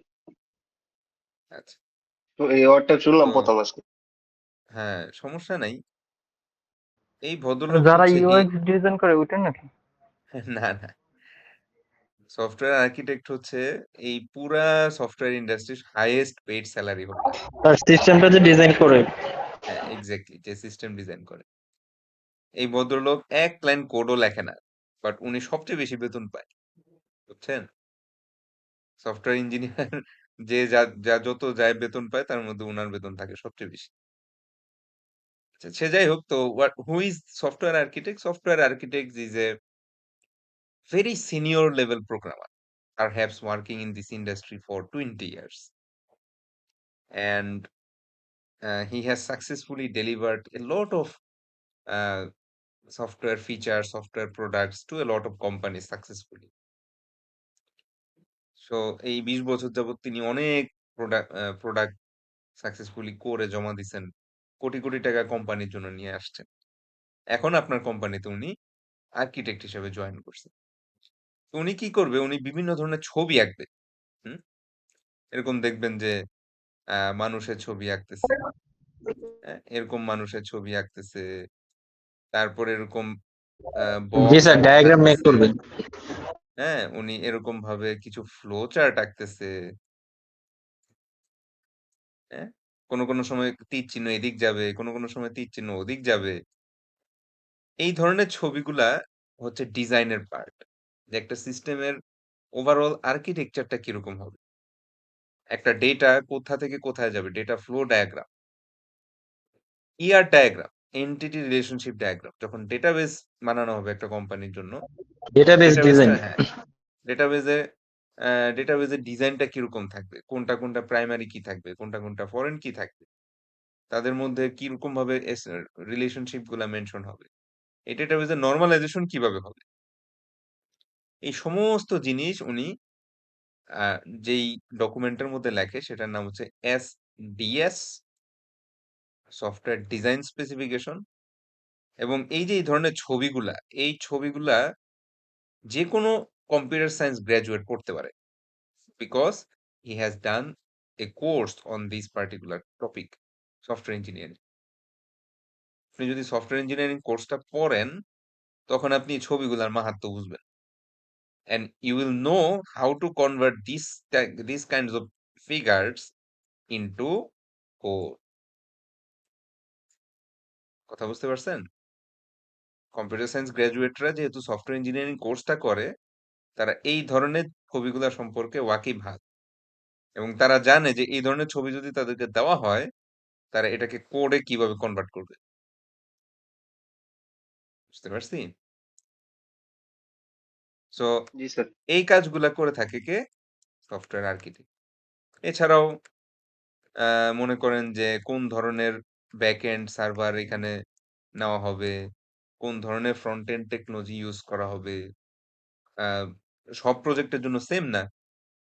আচ্ছা, তো এই ওয়ার্ডটা শুনলাম তো প্রথম আজকে। হ্যাঁ, সমস্যা নাই। এই মানে ভদ্রলোক যারা হচ্ছে গিয়ে ইউএক্স ডিজাইন করে ওইটাই নাকি? না, না। সফটওয়্যার আর্কিটেক্ট হচ্ছে এই পুরা সফটওয়্যার ইন্ডাস্ট্রির হাইয়েস্ট পেইড স্যালারি হোল্ডার। তার সিস্টেমটা যে ডিজাইন করে। হ্যাঁ, এক্সাক্টলি, যে সিস্টেম ডিজাইন করে। এই ভদ্রলোক এক লাইন কোডও লেখে না, বাট উনি সবচেয়ে বেশি বেতন পায়, বুঝছেন? সফটওয়্যার ইঞ্জিনিয়ার যে যা যা যত যায় বেতন পায় তার মধ্যে উনার বেতন থাকে সবচেয়ে বেশি। আচ্ছা, সে যাই হোক, তো who is software architect? Software architect is a very senior level programmer, perhaps working in this industry for 20 years. And he has successfully delivered a lot of uh, software features, software products to a lot of companies successfully. So এই 20 বছর যাবত তিনি অনেক product successfully করে জমা দিছেন, কোটি কোটি টাকা কোম্পানির জন্য নিয়ে আসছেন। এখন আপনার কোম্পানিতে উনি আর্কিটেক্ট হিসেবে জয়েন করছেন। তো উনি কি করবে? উনি বিভিন্ন ধরনের ছবি আঁকবে। হুম, এরকম দেখবেন যে মানুষের ছবি আঁকতেছে, হ্যাঁ? এরকম মানুষের ছবি আঁকতেছে। তারপর এরকম জি বক্স স্যার, ডায়াগ্রাম মেক আঁকতেছে। করবেন। হ্যাঁ? উনি এরকম ভাবে কিছু ফ্লো চার্ট আঁকতেছে। হ্যাঁ? কোনো সময় তীর চিহ্ন এদিক যাবে, কোনো সময় তীর চিহ্ন ওদিক যাবে। এই ধরনের ছবিগুলা হচ্ছে ডিজাইনের পার্ট। যে একটা সিস্টেমের ওভারঅল আর্কিটেকচারটা কিরকম হবে। একটা ডেটা কোথা থেকে কোথায় যাবে, data flow diagram, diagram, entity relationship diagram. যখন ডেটাবেস বানানো হবে একটা কোম্পানির জন্য, ডেটাবেস ডেটাবেসটা ডিজাইন। হ্যাঁ, ডেটাবেসে ডেটাবেসের ডিজাইনটা কিরকম থাকবে? কোনটা প্রাইমারি কি থাকবে? কোনটা ফরেন কি থাকবে? তাদের মধ্যে কিরকম ভাবে রিলেশনশিপ গুলা মেনশন হবে? এই ডেটাবেসের নরমালাইজেশন কিভাবে হবে? এই সমস্ত জিনিস উনি আ যেই ডকুমেন্টের মধ্যে লেখে সেটার নাম হচ্ছে এসডিএস, সফটওয়্যার ডিজাইন স্পেসিফিকেশন। এবং এই যে এই ধরনের ছবিগুলা, এই ছবিগুলা যেকোনো কম্পিউটার সায়েন্স গ্র্যাজুয়েট করতে পারে। Because he has done a course on this particular topic, software engineering. আপনি যদি সফটওয়্যার ইঞ্জিনিয়ারিং কোর্সটা পড়েন, তখন আপনি এই ছবিগুলার মাহাত্ম্য বুঝবেন। And you will know how to convert these kinds of figures into code. কথা বুঝতে পারছেন? কম্পিউটার সায়েন্স গ্র্যাজুয়েটরা যেহেতু সফটওয়্যার ইঞ্জিনিয়ারিং কোর্সটা করে, তারা এই ধরনের ছবিগুলা সম্পর্কে ওয়াকিবহাল। এবং তারা জানে যে এই ধরনের ছবি যদি তাদেরকে দেওয়া হয়, তারা এটাকে কোডে কিভাবে কনভার্ট করবে। বুঝতে পারছি? সো জি স্যার। এই কাজগুলা করে থাকে কে? Software architect. এছাড়াও মনে করেন যে কোন ধরনের ব্যাকএন্ড সার্ভার এখানে নেওয়া হবে, কোন ধরনের ফ্রন্ট এন্ড টেকনোলজি ইউজ করা হবে। আ সব প্রজেক্টের জন্য সেম না।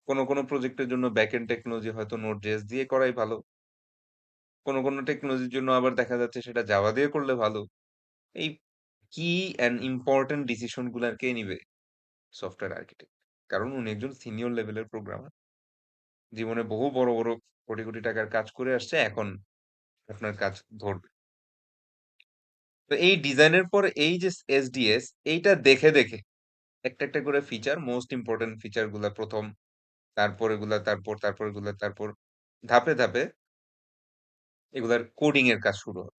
কোন প্রজেক্টের জন্য ব্যাকএন্ড টেকনোলজি হয়তো Node.js দিয়ে করাই ভালো। কোন টেকনোলজির জন্য আবার দেখা যাচ্ছে সেটা জাভা দিয়ে করলে ভালো। এই কি অ্যান্ড ইম্পোর্টেন্ট ডিসিশন গুলা কে নিবে? Software architect. কারণ উনি একজন সিনিয়র লেভেলের প্রোগ্রামার। জীবনে বহু বড় কোটি টাকার কাজ করে আসছে। এখন আপনার কাজ ধরবে। তো এই ডিজাইনের পর এই যে এসডিএস, এইটা দেখে একটা করে ফিচার, মোস্ট ইম্পোর্টেন্ট ফিচার গুলা ১ম, তারপর এগুলা, তারপর এগুলা, তারপর ধাপে এগুলার কোডিং এর কাজ শুরু হবে।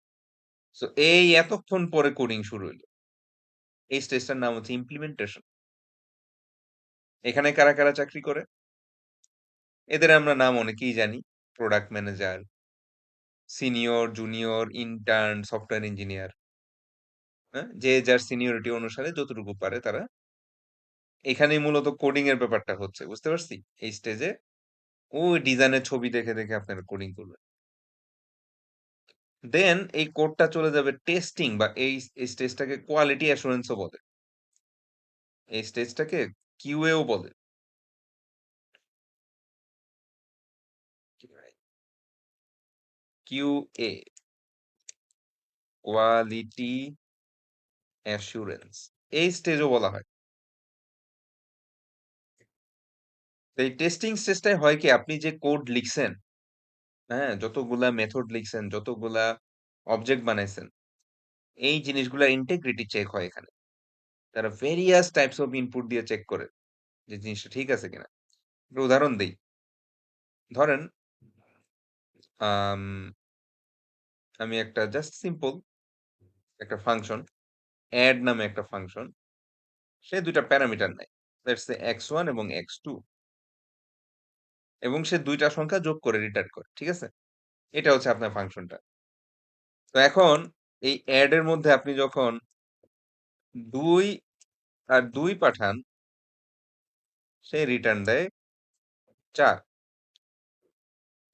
সো এই এতক্ষণ পরে কোডিং শুরু হইলো। এই স্টেজটার নাম হচ্ছে ইমপ্লিমেন্টেশন। এখানে কারা কারা চাকরি করে? এদের আমরা নাম অনেকেই জানি। Product manager, senior, junior, intern, software engineer. হ্যাঁ? যে যার সিনিয়রিটি অনুসারে যতটুকু পারে তারা এখানেই মূলত কোডিং এর ব্যাপারটা হচ্ছে। বুঝতে পারছি? এই স্টেজে ওই ডিজাইনের ছবি দেখে, দেখে আপনারা কোডিং করবেন। দেন এই কোডটা চলে যাবে টেস্টিং বা এই স্টেজটাকে কোয়ালিটি অ্যাসুরেন্স ও বলে। এই স্টেজটাকে কিউএ ও বলে। QA, quality assurance. এই স্টেজও বলা হয়। তো এই টেস্টিং স্টেজটাই হয় কি আপনি যে কোড লিখছেন, হ্যাঁ? যতগুলা মেথড লিখছেন, যতগুলা অবজেক্ট বানাইছেন, এই জিনিসগুলার ইন্টিগ্রিটি চেক হয় এখানে। তারা ভেরিয়াস টাইপস অফ ইনপুট দিয়ে চেক করে যে জিনিসটা ঠিক আছে কিনা। একটা উদাহরণ দেই। ধরেন আম আমি একটা জাস্ট সিম্পল একটা ফাংশন, এড নামে একটা ফাংশন। সে ২ টা প্যারামিটার নেয়। লেটস সে x1 এবং x2 এবং সে ২ টা সংখ্যা যোগ করে রিটার্ন করে। ঠিক আছে? এটা হচ্ছে আপনার ফাংশনটা। তো এখন এই এড এর মধ্যে আপনি যখন ২ আর ২ পাঠান, সে রিটার্ন দেয় ৪।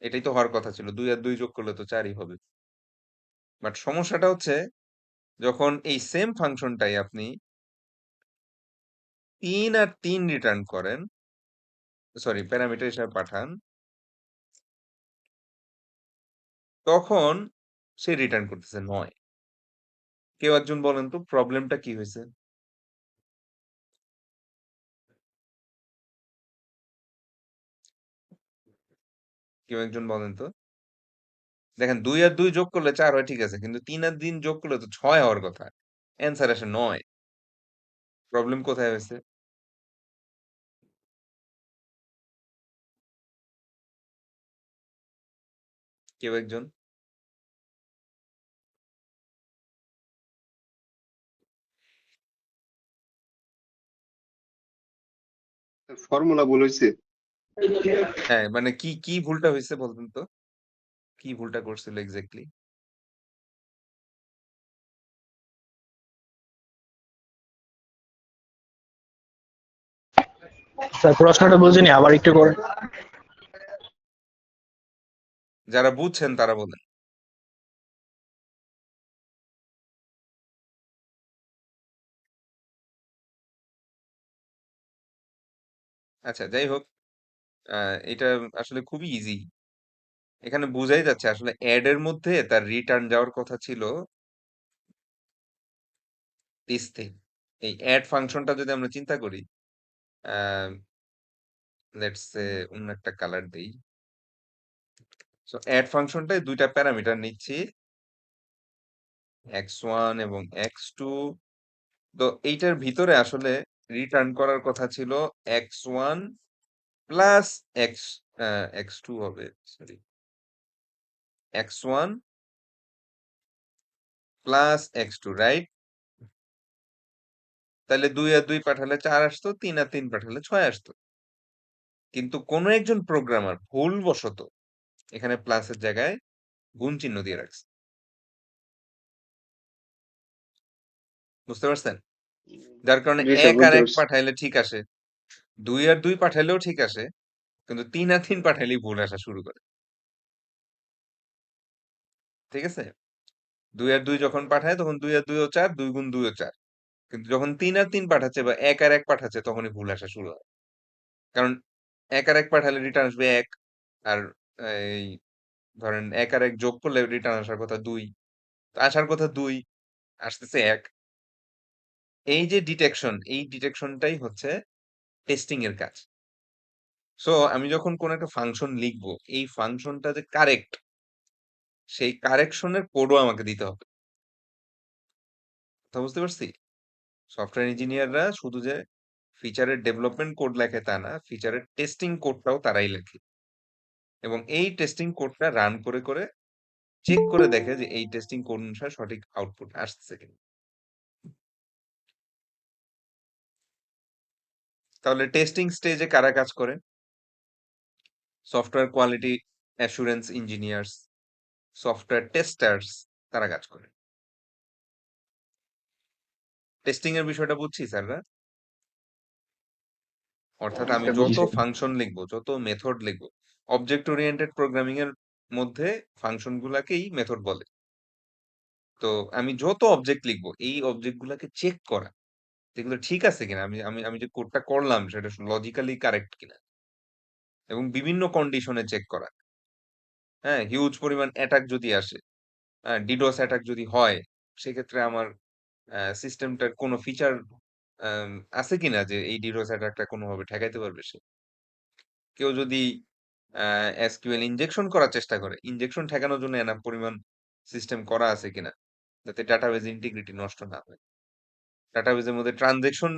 এটাই তো হওয়ার কথা ছিল। ২ আর ২ যোগ করলে তো ৪ ই হবে। বাট সমস্যাটা হচ্ছে যখন এই সেম ফাংশনটাই আপনি ৩ আর ৩ রিটার্ন করেন, সরি প্যারামিটার হিসাবে পাঠান, তখন সে রিটার্ন করতেছে ৯। কেউ একজন বলেন তো প্রবলেমটা কি হইছে? কেউ একজন বলেন তো? দেখেন ২ আর ২ যোগ করলে ৪ হয় ঠিক আছে। কিন্তু ৩ আর ৩ যোগ করলে তো ৬ হওয়ার কথা। অ্যান্সার আসে ৯। প্রবলেম কোথায় হইছে? কেউ একজন? ফর্মুলা ভুল হয়েছে। হ্যাঁ, মানে কি ভুলটা হইছে বলবেন তো? কি ভুলটা করছিল এক্সাক্টলি? স্যার প্রশ্নটা বুঝিনি, আবার একটু করে। যারা বুঝছেন তারা বলেন। আচ্ছা যাই হোক, এটা আসলে খুবই ইজি। এখানে বুঝাই যাচ্ছে আসলে এড এর মধ্যে তার রিটার্ন যাওয়ার কথা ছিল this thing। এই এড ফাংশনটা যদি আমরা চিন্তা করি, আ লেটস সে অন্য একটা কালার দেই। সো এড ফাংশনটায় ২ টা প্যারামিটার নিচ্ছি x1 এবং x2। তো এইটার ভিতরে আসলে রিটার্ন করার কথা ছিল x1 প্লাস x x2 হবে, sorry. x1 plus x2, right? তাহলে ২ আর ২ পাঠালে ৪ আসতো, ৩ আর ৩ পাঠালে ৬ আসতো। কিন্তু কোন একজন প্রোগ্রামার ভুলবশত এখানে প্লাসের জায়গায় গুণ চিহ্ন দিয়ে রাখছে। বুঝতে পারছেন? যার কারণে জি স্যার, ১ আর বুঝতে ১ পারছি। পাঠাইলে ঠিক আসে। ২ আর ২ পাঠাইলেও ঠিক আসে। কিন্তু ৩ আর ৩ পাঠাইলেই ভুল আসা শুরু করে। ঠিক আছে? ২ আর ২ যখন পাঠায় তখন ২ আর ২ ও ৪, ২ গুণ ২ ও ৪। কিন্তু যখন ৩ আর ৩ পাঠাচ্ছে বা ১ আর ১ পাঠাচ্ছে তখনই ভুল আসা শুরু হয়। কারণ ১ আর ১ পাঠালে রিটার্ন আসবে ১। আর এই ধরেন ১ আর ১ যোগ করলে রিটার্ন আসার কথা ২। তো আসার কথা ২, আসতেছে ১। এই যে ডিটেকশন, এই ডিটেকশনটাই হচ্ছে টেস্টিং এর কাজ। সো আমি যখন কোন একটা ফাংশন লিখবো, এই ফাংশনটা যে কারেক্ট, সেই কারেকশন এর কোডও আমাকে দিতে হবে। কথা বুঝতে পারছি? সফটওয়্যার ইঞ্জিনিয়াররা শুধু যে ফিচারের ডেভেলপমেন্ট কোড লেখে তা না, ফিচারের টেস্টিং কোডটাও তারাই লেখে। এবং এই টেস্টিং কোডটা রান করে, করে চেক করে দেখে যে এই টেস্টিং কোড অনুসারে সঠিক আউটপুট আসতেছে কিনা। তাহলে টেস্টিং স্টেজে কারা কাজ করে? Software quality assurance engineers, software testers, তারা কাজ করে। টেস্টিং এর বিষয়টা বুঝছি স্যাররা? অর্থাৎ আমি স্যার যত বুঝছি। ফাংশন লিখবো, যত মেথড লিখবো, অবজেক্ট ওরিয়েন্টেড প্রোগ্রামিং এর মধ্যে ফাংশন গুলাকেই মেথড বলে। তো আমি যত অবজেক্ট লিখবো, এই অবজেক্ট গুলাকে চেক করা, যেগুলো ঠিক আছে কিনা, আমি আমি আমি যে কোডটা করলাম সেটা লজিক্যালি কারেক্ট কিনা, এবং বিভিন্ন কন্ডিশনে চেক করা। হ্যাঁ, হিউজ পরিমাণ অ্যাটাক যদি আসে, ডিডোস অ্যাটাক যদি হয়, সেক্ষেত্রে আমার সিস্টেমটার কোনো ফিচার আছে কিনা যে এই ডিডোস অ্যাটাকটা কোনোভাবে ঠেকাইতে পারবে সে। কেউ যদি এসকিউএল ইনজেকশন করার চেষ্টা করে, ইনজেকশন ঠেকানোর জন্য এনাফ পরিমাণ সিস্টেম করা আছে কিনা, যাতে ডাটাবেজ ইন্টিগ্রিটি নষ্ট না হয়। ডাটাবেজের মধ্যে ট্রানজেকশন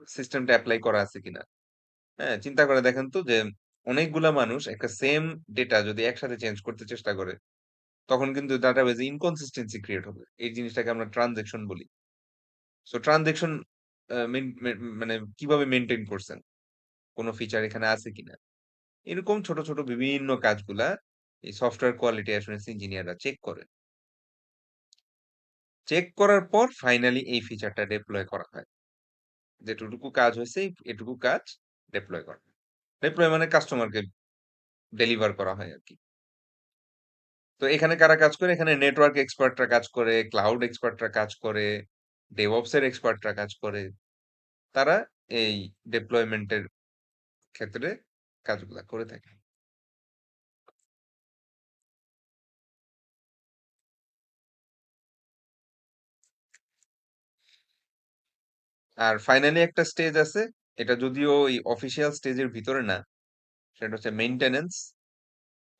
সিস্টেমটা এপ্লাই করা আছে কিনা। হ্যাঁ, চিন্তা করে দেখেন তো যে অনেকগুলা মানুষ একটা সেম ডেটা যদি একসাথে চেঞ্জ করতে চেষ্টা করে, তখন কিন্তু ডাটাবেজে ইনকনসিস্টেন্সি ক্রিয়েট হবে। এই জিনিসটাকে আমরা ট্রানজেকশন বলি। সো ট্রানজেকশন মানে কিভাবে মেইনটেইন করছেন? কোন ফিচার এখানে আছে কিনা? এরকম ছোট, ছোট বিভিন্ন কাজগুলা এই সফটওয়্যার কোয়ালিটি অ্যাসুরেন্স ইঞ্জিনিয়াররা চেক করে। চেক করার পর ফাইনালি এই ফিচারটা ডেপ্লয় করা হয়। যেটুকু কাজ হইছে এটুকু কাজ ডেপ্লয় করা হয়। ডেপ্লয় মানে কাস্টমারকে ডেলিভার করা হয় আরকি। তো এখানে কারা কাজ করে? এখানে নেটওয়ার্ক এক্সপার্টরা কাজ করে, ক্লাউড এক্সপার্টরা কাজ করে, ডেভঅপস এর এক্সপার্টরা কাজ করে। তারা এই ডেপ্লয়মেন্ট এর ক্ষেত্রে কাজগুলা করে থাকে। আর ফাইনালি একটা স্টেজ আছে। এটা যদিও এই অফিসিয়াল স্টেজের ভিতরে না। সেটা হচ্ছে মেইনটেন্যান্স।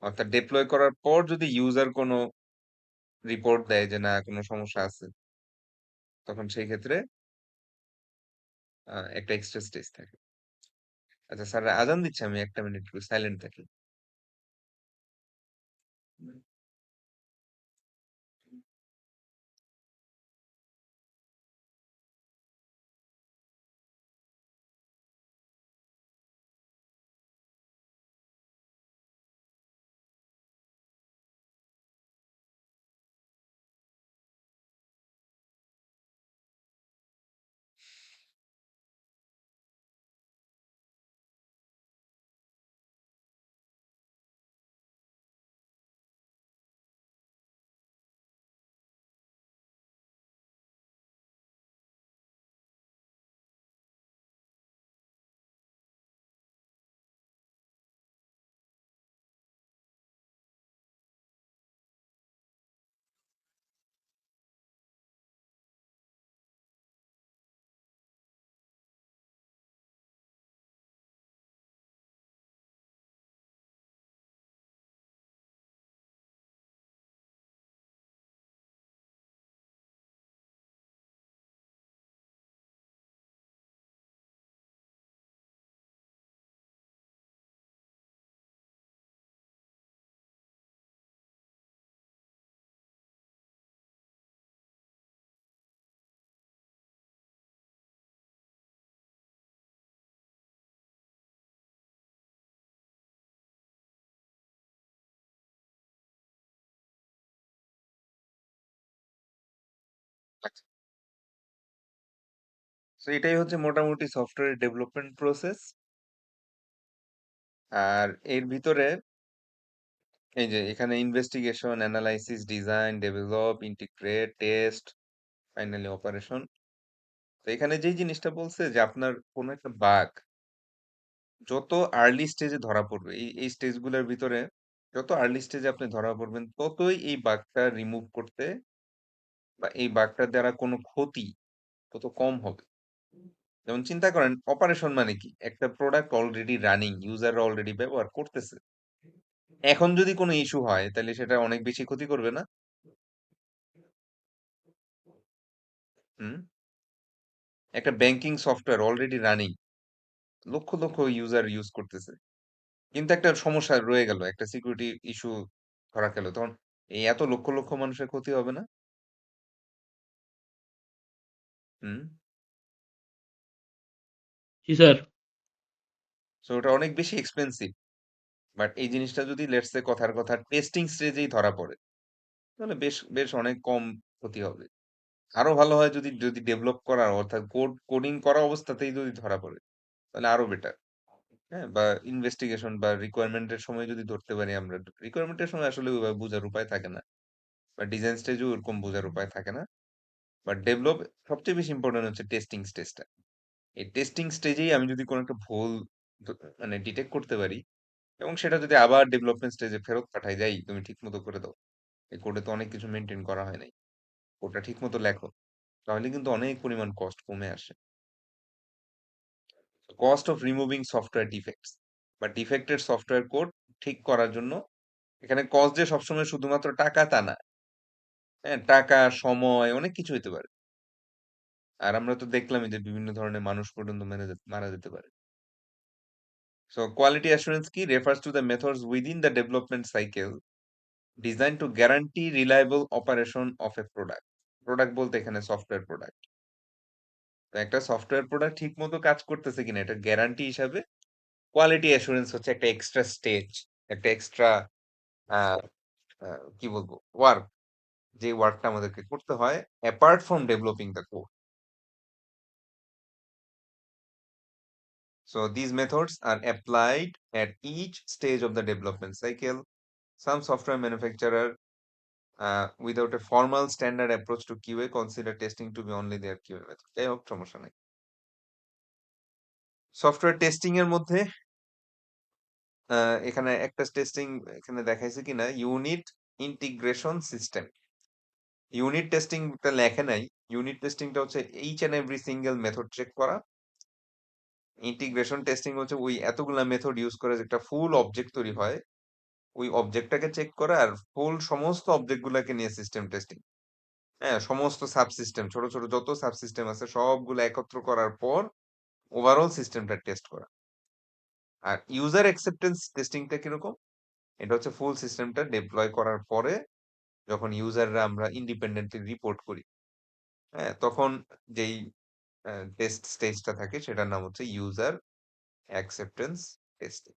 অর্থাৎ ডিপ্লয় করার পর যদি ইউজার কোনো রিপোর্ট দেয় যে না কোনো সমস্যা আছে, তখন সেই ক্ষেত্রে একটা এক্সট্রা স্টেজ থাকে। আচ্ছা স্যার, আজান দিচ্ছে, আমি 1 মিনিট একটু সাইলেন্ট থাকি। আচ্ছা, তো এটাই হচ্ছে মোটামুটি সফটওয়্যার ডেভেলপমেন্ট প্রসেস। আর এর ভিতরে এই যে এখানে investigation, analysis, design, develop, integrate, test, finally operation. তো এখানে যেই জিনিসটা বলছে যে আপনার কোনো একটা বাগ যত আর্লি স্টেজে ধরা পড়বে, এই স্টেজগুলোর ভিতরে যত আর্লি স্টেজে আপনি ধরা পড়বেন, ততই এই বাগটা রিমুভ করতে বা এই বাগটার দ্বারা কোনো ক্ষতি তত কম হবে। যেমন চিন্তা করেন, অপারেশন মানে কি? একটা প্রোডাক্ট অলরেডি রানিং, ইউজাররা অলরেডি ব্যবহার করতেছে। এখন যদি কোনো ইস্যু হয়, তাহলে সেটা অনেক বেশি ক্ষতি করবে না? হুম? একটা banking software already running, lakh lakh user use করতেছে। কিন্তু একটা সমস্যা রয়ে গেল, একটা সিকিউরিটি ইস্যু ধরা খেলো। তখন এই এত লক্ষ লক্ষ মানুষের ক্ষতি হবে না? হুম? জি স্যার। সো ওটা অনেক বেশি এক্সপেন্সিভ। বাট এই জিনিসটা যদি লেটস সে কথার কথা টেস্টিং স্টেজেই ধরা পড়ে, তাহলে বেশ বেশ অনেক কম ক্ষতি হবে। আরো ভালো হয় যদি যদি ডেভেলপ করার অর্থাৎ কোডিং করা অবস্থাতেই যদি ধরা পড়ে, তাহলে আরো বেটার। হ্যাঁ, বা ইনভেস্টিগেশন বা রিকোয়ারমেন্টের সময় যদি ধরতে পারি আমরা, রিকোয়ারমেন্টের সময় আসলে ওইভাবে বোঝার উপায় থাকে না, বা ডিজাইন স্টেজেও ওরকম বোঝার উপায় থাকে না। বাট ডেভেলপ সবচেয়ে বেশি ইম্পর্টেন্ট হচ্ছে টেস্টিং স্টেজটা। এই টেস্টিং স্টেজেই আমি যদি কোনো একটা ভুল মানে ডিটেক্ট করতে পারি, এবং সেটা যদি আবার ডেভেলপমেন্ট স্টেজে ফেরত পাঠাই, যাই তুমি ঠিক মতো করে দাও, এই কোডে তো অনেক কিছু মেনটেন করা হয় নাই, কোডটা ঠিক মতো লেখো, তাহলে কিন্তু অনেক পরিমাণ কস্ট কমে আসে। Cost of removing software defects বা ডিফেক্টেড সফটওয়্যার কোড ঠিক করার জন্য, এখানে কস্ট যে সবসময় শুধুমাত্র টাকা তা না। হ্যাঁ, টাকা, সময়, অনেক কিছু হইতে পারে। আর আমরা তো দেখলামই যে বিভিন্ন ধরনের মানুষ পর্যন্ত মারা যেতে পারে। সো কোয়ালিটি অ্যাসুরেন্স কি? Refers to the methods within the development cycle designed to guarantee reliable operation of a product. Product বলতে এখানে সফটওয়্যার প্রোডাক্ট। তো একটা সফটওয়্যার প্রোডাক্ট ঠিক মতো কাজ করতেছে কিনা এটা গ্যারান্টি হিসাবে কোয়ালিটি অ্যাসুরেন্স হচ্ছে একটা এক্সট্রা স্টেজ, একটা এক্সট্রা কি বলবো ওয়ার্ক, যে ওয়ার্কটা আমাদেরকে করতে হয় apart from developing the code. So these methods are applied at each stage of the development cycle. Some software manufacturer without a formal standard approach to QA consider testing to be only their QA method. যাই হোক, সমস্যা নাই। Software testing এর মধ্যে এখানে একটা testing এখানে দেখাইছে কিনা, ইউনিট ইন্টিগ্রেশন সিস্টেম। ইউনিট টেস্টিংটা লেখে নাই। ইউনিট টেস্টিংটা হচ্ছে each and every single method check করা। ইন্টিগ্রেশন টেস্টিং হচ্ছে ওই এতগুলা মেথড ইউজ করে যে একটা ফুল অবজেক্ট তৈরি হয়, ওই অবজেক্টটাকে চেক করা, আর ফুল সমস্ত অবজেক্ট গুলাকে নিয়ে সিস্টেম টেস্টিং। হ্যাঁ, সমস্ত সাবসিস্টেম, ছোট ছোট যত সাবসিস্টেম আছে সবগুলো একত্র করার পর ওভারঅল সিস্টেমটা টেস্ট করা। আর ইউজার অ্যাকসেপ্টেন্স টেস্টিংটা কিরকম? এটা হচ্ছে ফুল সিস্টেমটা ডিপ্লয় করার পরে যখন ইউজাররা আমরা ইন্ডিপেন্ডেন্টলি রিপোর্ট করি, হ্যাঁ, তখন যেই টেস্ট স্টেজটা থাকে সেটার নাম হচ্ছে ইউজার অ্যাকসেপ্টেন্স টেস্টিং।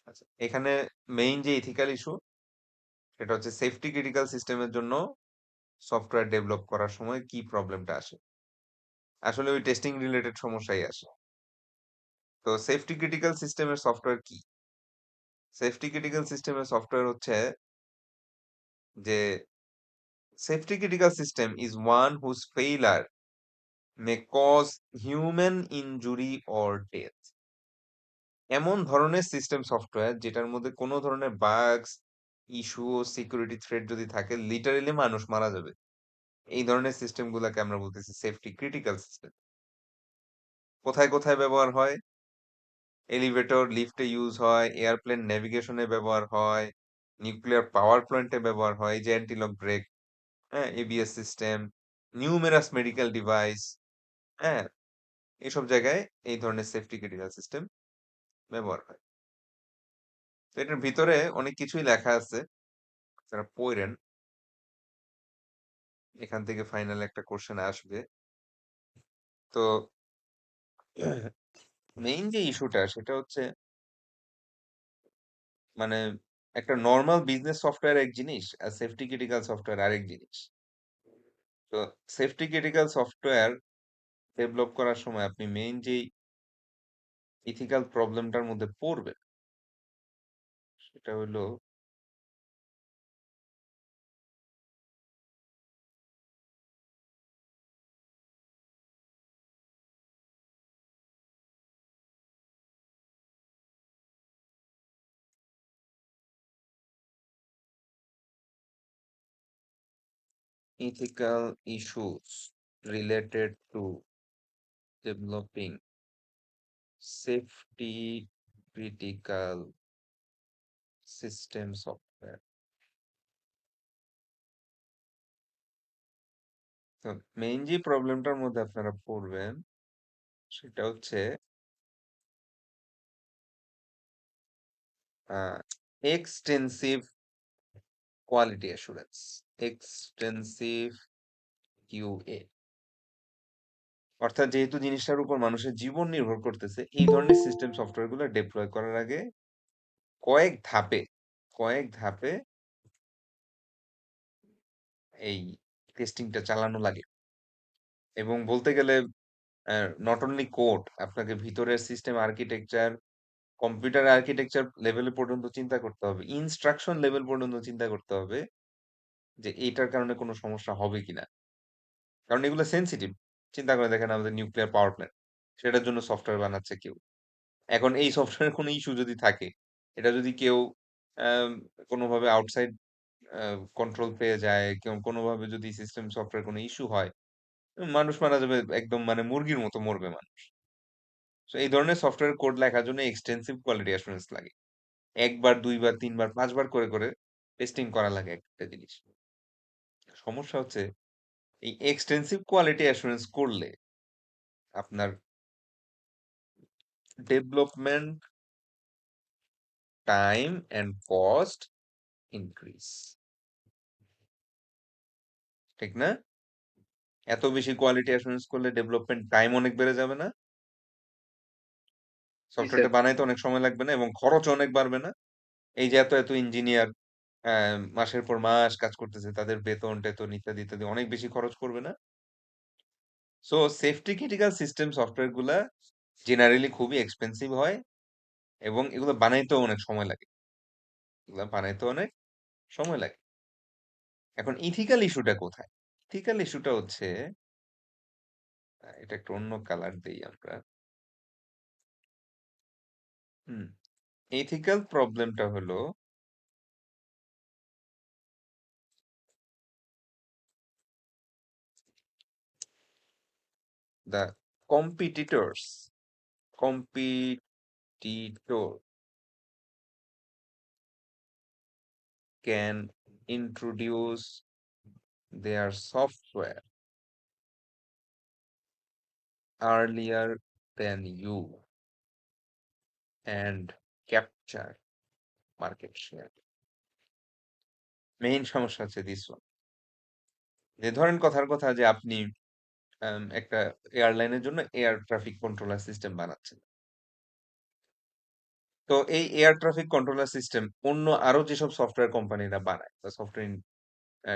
আচ্ছা, এখানে মেইন যে ইথিক্যাল ইস্যু সেটা হচ্ছে সেফটি ক্রিটিক্যাল সিস্টেমের জন্য সফটওয়্যার ডেভেলপ করার সময় কি প্রবলেমটা আসে, আসলে ওই টেস্টিং রিলেটেড সমস্যাই আসে। তো সেফটি ক্রিটিক্যাল সিস্টেমের সফটওয়্যার কি? সেফটি ক্রিটিক্যাল সিস্টেমের সফটওয়্যার হচ্ছে যে safety critical system is one whose failure may cause human injury or death. এমন ধরনের সিস্টেম সফটওয়্যার যেটার মধ্যে কোনো ধরনের বাগস, ইস্যু ও সিকিউরিটি থ্রেট যদি থাকে, লিটারেলি মানুষ মারা যাবে, এই ধরনের সিস্টেম গুলাকে আমরা বলতেছি সেফটি ক্রিটিক্যাল সিস্টেম। কোথায় কোথায় ব্যবহার হয়? এলিভেটর লিফটে ইউজ হয়, এয়ারপ্লেন নেভিগেশনে ব্যবহার হয়, নিউক্লিয়ার পাওয়ার প্ল্যান্টে ব্যবহার হয়, এই যে অ্যান্টিলক ব্রেক, হ্যাঁ, ABS system, numerous medical device, হ্যাঁ, এইসব জায়গায় এই ধরনের সেফটি ক্রিটিক্যাল সিস্টেম ব্যবহার হয়। তো এটার ভিতরে অনেক কিছুই লেখা আছে, যারা পড়েন, এখান থেকে ফাইনাল একটা কোশ্চেন আসবে। তো মেইন যে ইস্যুটা সেটা হচ্ছে মানে একটা নর্মাল বিজনেস সফটওয়্যার এক জিনিস আর সেফটি ক্রিটিক্যাল সফটওয়্যার আরেক জিনিস। তো সেফটি ক্রিটিক্যাল সফটওয়্যার ডেভেলপ করার সময় আপনি মেইন যেই ইথিক্যাল প্রবলেমটার মধ্যে পড়বেন সেটা হলো ethical issues related to developing safety critical system software. তো মেইন যে প্রবলেমটার মধ্যে আপনারা পড়বেন সেটা হচ্ছে extensive quality assurance. Extensive QA. অর্থাৎ যেহেতু জিনিসটার উপর মানুষের জীবন নির্ভর করতেছে, এই ধরনের সিস্টেম সফটওয়্যারগুলো ডেপ্লয় করার আগে কয়েক ধাপে কয়েক ধাপে এই টেস্টিংটা চালানো লাগে। এবং বলতে গেলে নট অনলি কোড, আপনাকে ভিতরের সিস্টেম আর্কিটেকচার, কম্পিউটার আর্কিটেকচার লেভেলে পর্যন্ত চিন্তা করতে হবে। ইনস্ট্রাকশন লেভেল পর্যন্ত চিন্তা করতে হবে যে এইটার কারণে কোনো সমস্যা হবে কিনা। কারণ এগুলো সেনসিটিভ। চিন্তা করে দেখেন আমাদের নিউক্লিয়ার পাওয়ার প্ল্যান্ট। সেটার জন্য সফটওয়্যার বানাচ্ছে কেউ। এখন এই সফটওয়্যারের কোনো ইস্যু যদি থাকে, এটা যদি কেউ আম কোনোভাবে আউটসাইড কন্ট্রোল পেয়ে যায়, কেউ কোনোভাবে যদি সিস্টেম সফটওয়্যার কোনো ইস্যু হয়, মানুষ মারা যাবে, একদম মানে মুরগির মতো মরবে মানুষ। সো এই ধরনের সফটওয়্যার কোড লেখার জন্য এক্সটেন্সিভ কোয়ালিটি অ্যাসুরেন্স লাগে। ১ বার, ২ বার, ৩ বার, ৫ বার করে টেস্টিং করা লাগে একটা জিনিস। সমস্যা হচ্ছে এই এক্সটেন্সিভ কোয়ালিটি অ্যাসুরেন্স করলে আপনার development time and cost increase. ঠিক না? এত বেশি কোয়ালিটি অ্যাসুরেন্স করলে ডেভেলপমেন্ট টাইম অনেক বেড়ে যাবে না? জি স্যার। সফটওয়্যারটা বানাইতে অনেক সময় লাগবে না এবং খরচ অনেক বাড়বে না? এই যে এত ইঞ্জিনিয়ার মাসের পর মাস কাজ করতেছে, তাদের বেতন-টেতন ইত্যাদি অনেক বেশি খরচ পড়বে না? So safety critical system software গুলা জেনারেলি খুবই এক্সপেন্সিভ হয় এবং এগুলো বানাইতেও অনেক সময় লাগে। এগুলা বানাইতে অনেক সময় লাগে। এখন ইথিক্যাল ইস্যুটা কোথায়? ইথিক্যাল ইস্যুটা হচ্ছে এটা একটু অন্য কালার দেই আমরা। হুম। ইথিক্যাল প্রবলেমটা হলো the competitor can introduce their software earlier than you and capture market share. Main সমস্যা হচ্ছে দিস ওয়ান। যে ধরেন কথার কথা যে আপনি একটা এয়ারলাইনের জন্য এয়ার ট্রাফিক কন্ট্রোলার সিস্টেম বানাচ্ছেন। তো এই এয়ার ট্রাফিক কন্ট্রোলার সিস্টেম অন্য আরো যেসব সফটওয়্যার কোম্পানিরা বানায় বা সফটওয়্যার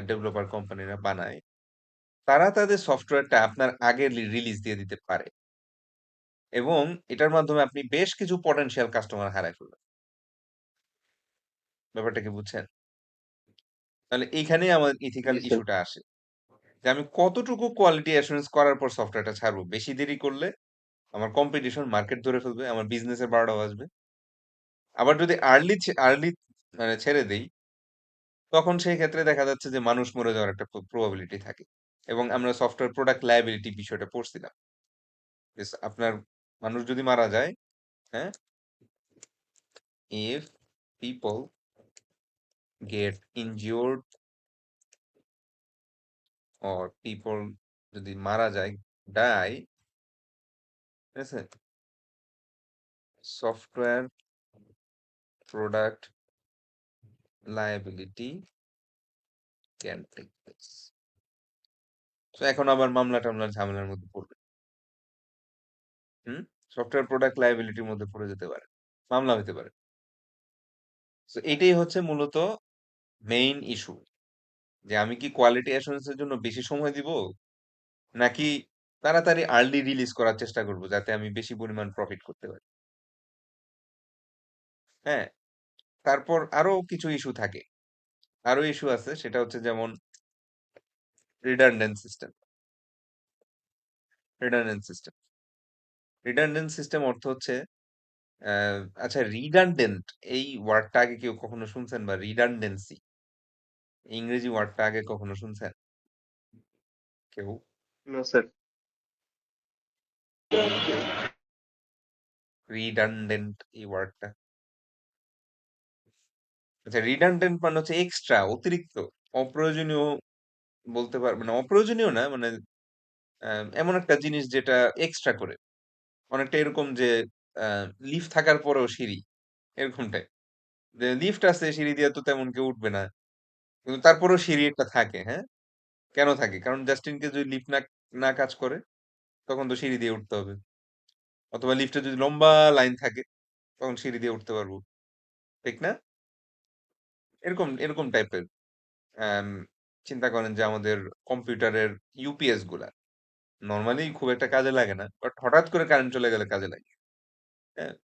ডেভেলপার কোম্পানিরা বানায়, তারা তাদের সফটওয়্যারটা আপনার আগে রিলিজ দিয়ে দিতে পারে এবং এটার মাধ্যমে আপনি বেশ কিছু পটেনশিয়াল কাস্টমার হারায় ফেলবেন। ব্যাপারটা কি বুঝছেন? তাহলে এইখানেই আমার ইথিক্যাল জি স্যার। ইস্যুটা আসে যে আমি কতটুকু কোয়ালিটি অ্যাসুরেন্স করার পর সফটওয়্যারটা ছাড়বো। বেশি দেরি করলে আমার কম্পিটিশন মার্কেট ধরে ফেলবে, আমার বিজনেসের ১২টা বাজবে। আবার যদি আর্লি মানে ছেড়ে দেই, তখন সেই ক্ষেত্রে দেখা যাচ্ছে যে মানুষ মরে যাওয়ার একটা প্রবাবিলিটি থাকে। এবং আমরা সফটওয়্যার প্রোডাক্ট লায়াবিলিটি বিষয়টা পড়ছিলাম। আপনার মানুষ যদি মারা যায়, হ্যাঁ? if people get injured or people যদি মারা যায়, die, ঠিক আছে? Software product liability can take place. তো এখন আবার মামলা-টামলার ঝামেলার মধ্যে পড়বে। হুম? সফটওয়্যার প্রোডাক্ট লায়াবিলিটির মধ্যে পড়ে যেতে পারে। মামলা হইতে পারে। সো এটাই হচ্ছে মূলত মেইন ইস্যু। যে আমি কি কোয়ালিটি অ্যাসুরেন্স এর জন্য বেশি সময় দিব? নাকি তাড়াতাড়ি আর্লি রিলিজ করার চেষ্টা করব যাতে আমি বেশি পরিমাণ প্রফিট করতে পারি। হ্যাঁ? তারপর আরো কিছু ইস্যু থাকে। আরো ইস্যু আছে, সেটা হচ্ছে যেমন redundant system. Redundant system. Redundant system অর্থ হচ্ছে আচ্ছা, রিডান্ডেন্ট এই ওয়ার্ডটা আগে কেউ কখনো শুনছেন? বা রিডান্ডেন্সি ইংরেজি ওয়ার্ডটা আগে কখনো শুনছেন কেউ? No sir. অন্য কেউ? রিডান্ডেন্ট এই ওয়ার্ডটা। আচ্ছা, রিডান্ডেন্ট মানে হচ্ছে এক্সট্রা, অতিরিক্ত, অপ্রয়োজনীয় বলতে মানে অপ্রয়োজনীয় না, মানে এমন একটা জিনিস যেটা এক্সট্রা করে। অনেকটা এরকম যে লিফট থাকার পরেও সিঁড়ি, এরকম টাইপ। যে লিফট আছে, সিঁড়ি দিয়ে তো তেমন কেউ উঠবে না। কিন্তু তারপরেও সিঁড়ি একটা থাকে, হ্যাঁ? কেন থাকে? কারণ জাস্ট ইন কেস যদি লিফট না না কাজ করে তখন তো সিঁড়ি দিয়ে উঠতে হবে। অথবা লিফটে যদি লম্বা লাইন থাকে তখন সিঁড়ি দিয়ে উঠতে পারবো। ঠিক না? এরকম টাইপের আম চিন্তা করেন যে আমাদের কম্পিউটারের ইউপিএস গুলা নরমালি খুব একটা কাজে লাগে না। বাট হঠাৎ করে কারেন্ট চলে গেলে কাজে লাগে। হ্যাঁ?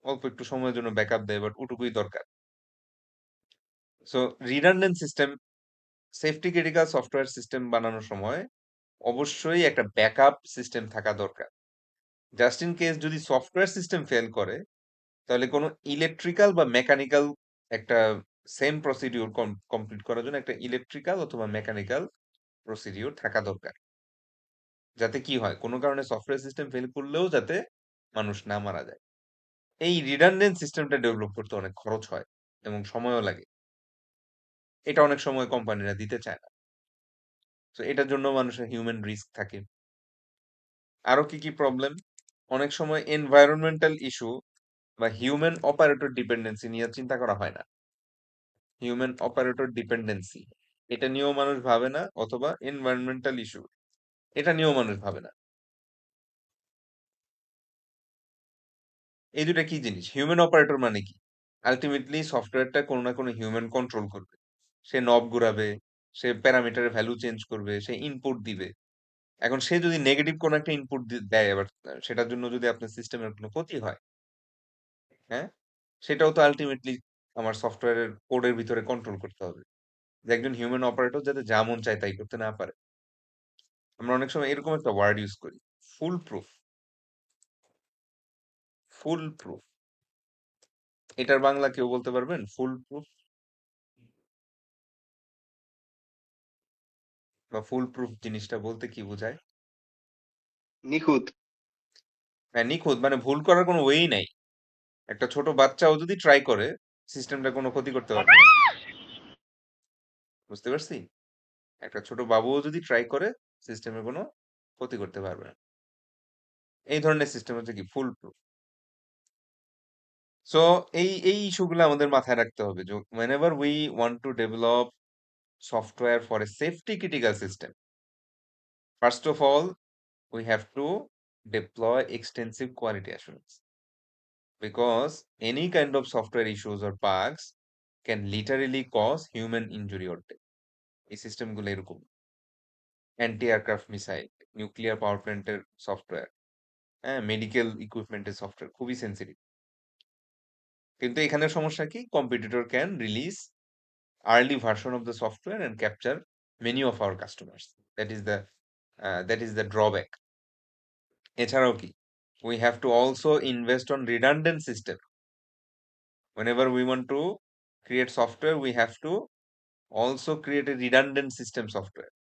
অল্প একটু সময়ের জন্য ব্যাকআপ দেয় বাট ওটুকুই দরকার। So redundant system safety critical software system বানানোর সময় অবশ্যই একটা ব্যাকআপ সিস্টেম থাকা দরকার। জাস্ট ইন কেস যদি সফটওয়্যার সিস্টেম ফেল করে তাহলে কোনো ইলেকট্রিক্যাল বা মেকানিক্যাল একটা সেম প্রসিডিউর কমপ্লিট করার জন্য একটা ইলেকট্রিক্যাল অথবা মেকানিক্যাল প্রসিডিউর থাকা দরকার। যাতে কি হয়? কোনো কারণে সফটওয়্যার সিস্টেম ফেল করলেও যাতে মানুষ না মারা যায়। এই রিডান্ডেন্ট সিস্টেমটা ডেভেলপ করতে অনেক খরচ হয় এবং সময়ও লাগে। এটা অনেক সময় কোম্পানিরা দিতে চায় না। সো এটার জন্য মানুষের হিউম্যান রিস্ক থাকে। আরো কি প্রবলেম? অনেক সময় এনভায়রনমেন্টাল ইস্যু বা হিউম্যান অপারেটর ডিপেন্ডেন্সি নিয়ে চিন্তা করা হয় না। হিউম্যান অপারেটর ডিপেন্ডেন্সি এটা নিয়েও মানুষ ভাবে না অথবা এনভায়রনমেন্টাল ইস্যু এটা নিয়েও মানুষ ভাবে না। এই দুটা কি জিনিস? হিউম্যান অপারেটর মানে কি? আল্টিমেটলি সফটওয়্যারটা কোনো না কোনো হিউম্যান কন্ট্রোল করবে। সে নব ঘুরাবে, সে প্যারামিটারের ভ্যালু চেঞ্জ করবে, সে ইনপুট দিবে। এখন সে যদি নেগেটিভ কোনো একটা ইনপুট দেয় আবার সেটার জন্য যদি আপনার সিস্টেমের কোনো ক্ষতি হয়, হ্যাঁ? সেটাও তো আল্টিমেটলি আমার সফটওয়্যারের কোডের ভিতরে কন্ট্রোল করতে হবে। যে একজন হিউম্যান অপারেটর যাতে যা মন চায় তাই করতে না পারে। আমরা অনেক সময় এরকম একটা ওয়ার্ড ইউজ করি। Full proof. Full proof. এটার বাংলা কেউ বলতে পারবেন? ফুল প্রুফ বা ফুল প্রুফ জিনিসটা বলতে কি বোঝায়? নিখুঁত। হ্যাঁ, নিখুঁত মানে ভুল করার কোনো ওয়েই নাই। একটা ছোট বাচ্চাও যদি ট্রাই করে সিস্টেমটা কোনো ক্ষতি করতে পারবে না। বুঝতে পারছি? একটা ছোট বাবুও যদি ট্রাই করে সিস্টেমের কোনো ক্ষতি করতে পারবে না। এই ধরনের সিস্টেম হচ্ছে কি ফুল প্রুফ। সো এই ইস্যুগুলো আমাদের মাথায় রাখতে হবে যে whenever we want to develop software for a safety critical system, first of all we have to deploy extensive quality assurance because any kind of software issues or bugs can literally cause human injury or death. এই সিস্টেমগুলো এরকম anti aircraft missile, nuclear power প্ল্যান্টের software, হ্যাঁ, medical ইকুইপমেন্টের software খুবই sensitive. কিন্তু এখানে সমস্যা কি? Competitor can release early version of the software and capture many of our customers. That is the drawback. এছাড়াও কি? We have to also invest on redundant system. Whenever we want to create software, we have to also create a redundant system software.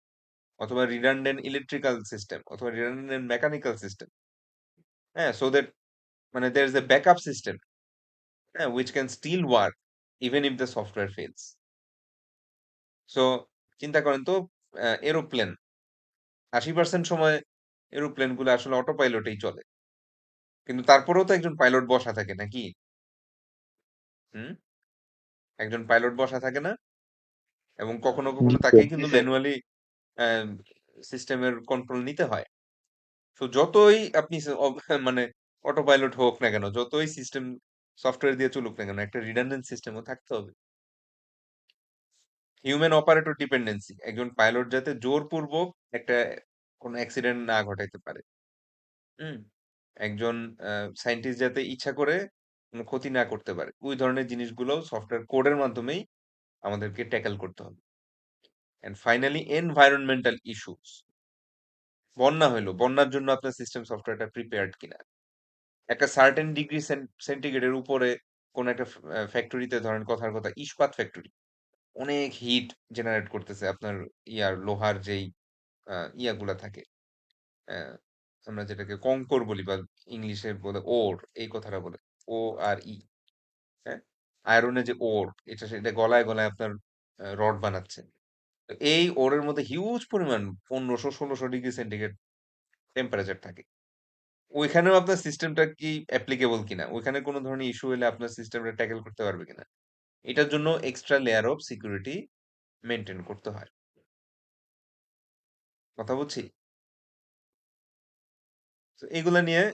অথবা redundant electrical system অথবা redundant mechanical system. হ্যাঁ, so that মানে there is a backup system, হ্যাঁ, which can still work even if the software fails. So চিন্তা করেন তো aeroplane ৮০% সময় aeroplane গুলো আসলে অটো পাইলটেই চলে। কিন্তু তারপরেও তো একজন পাইলট বসা থাকে নাকি? হুম? একজন পাইলট বসা থাকে না? এবং কখনো জি তাকে স্যার। জি কিন্তু স্যার। ম্যানুয়ালি সিস্টেমের কন্ট্রোল নিতে হয়। তো যতই আপনি মানে অটো পাইলট হোক না কেন, যতই সিস্টেম সফটওয়্যার দিয়ে চলুক না কেন, একটা রিডান্ডেন্ট সিস্টেমও থাকতে হবে। হিউম্যান অপারেটর ডিপেন্ডেন্সি একজন পাইলট যাতে জোরপূর্বক একটা কোনো অ্যাক্সিডেন্ট না ঘটাইতে পারে। হুম? একজন সায়েন্টিস্ট যাতে ইচ্ছা করে কোনো ক্ষতি না করতে পারে। ওই ধরনের জিনিসগুলো সফটওয়্যার কোডের মাধ্যমেই আমাদেরকে ট্যাকেল করতে হবে। And finally environmental issues. বন্যা হইলো। বন্যার জন্য আপনার সিস্টেম সফটওয়্যারটা প্রিপেয়ার্ড কিনা? একটা সার্টেন ডিগ্রি সেন্টিগ্রেডের উপরে কোন একটা ফ্যাক্টরিতে ধরেন কথার কথা ইস্পাত ফ্যাক্টরি। অনেক হিট জেনারেট করতেছে আপনার লোহার যেই ইয়াগুলা থাকে। অ্যা আমরা যেটাকে কংকর বলি বা ইংলিশে বলে ওর এই কথাটা বলে। ORE, হ্যাঁ? আয়রনের যে ওর সেটা গলায় আপনার রড বানাচ্ছে। তো এই ওরের মধ্যে হিউজ পরিমাণ 1500-1600 ডিগ্রি সেন্টিগ্রেড টেম্পারেচার থাকে। ওইখানেও আপনার সিস্টেমটা কি অ্যাপ্লিকেবল কিনা? ওইখানে কোন ধরনের ইস্যু হইলে আপনার সিস্টেমটা ট্যাকেল করতে পারবে কিনা? এটার জন্য extra layer of security maintain করতে হয়। কথা বুঝছি? তো এগুলা নিয়ে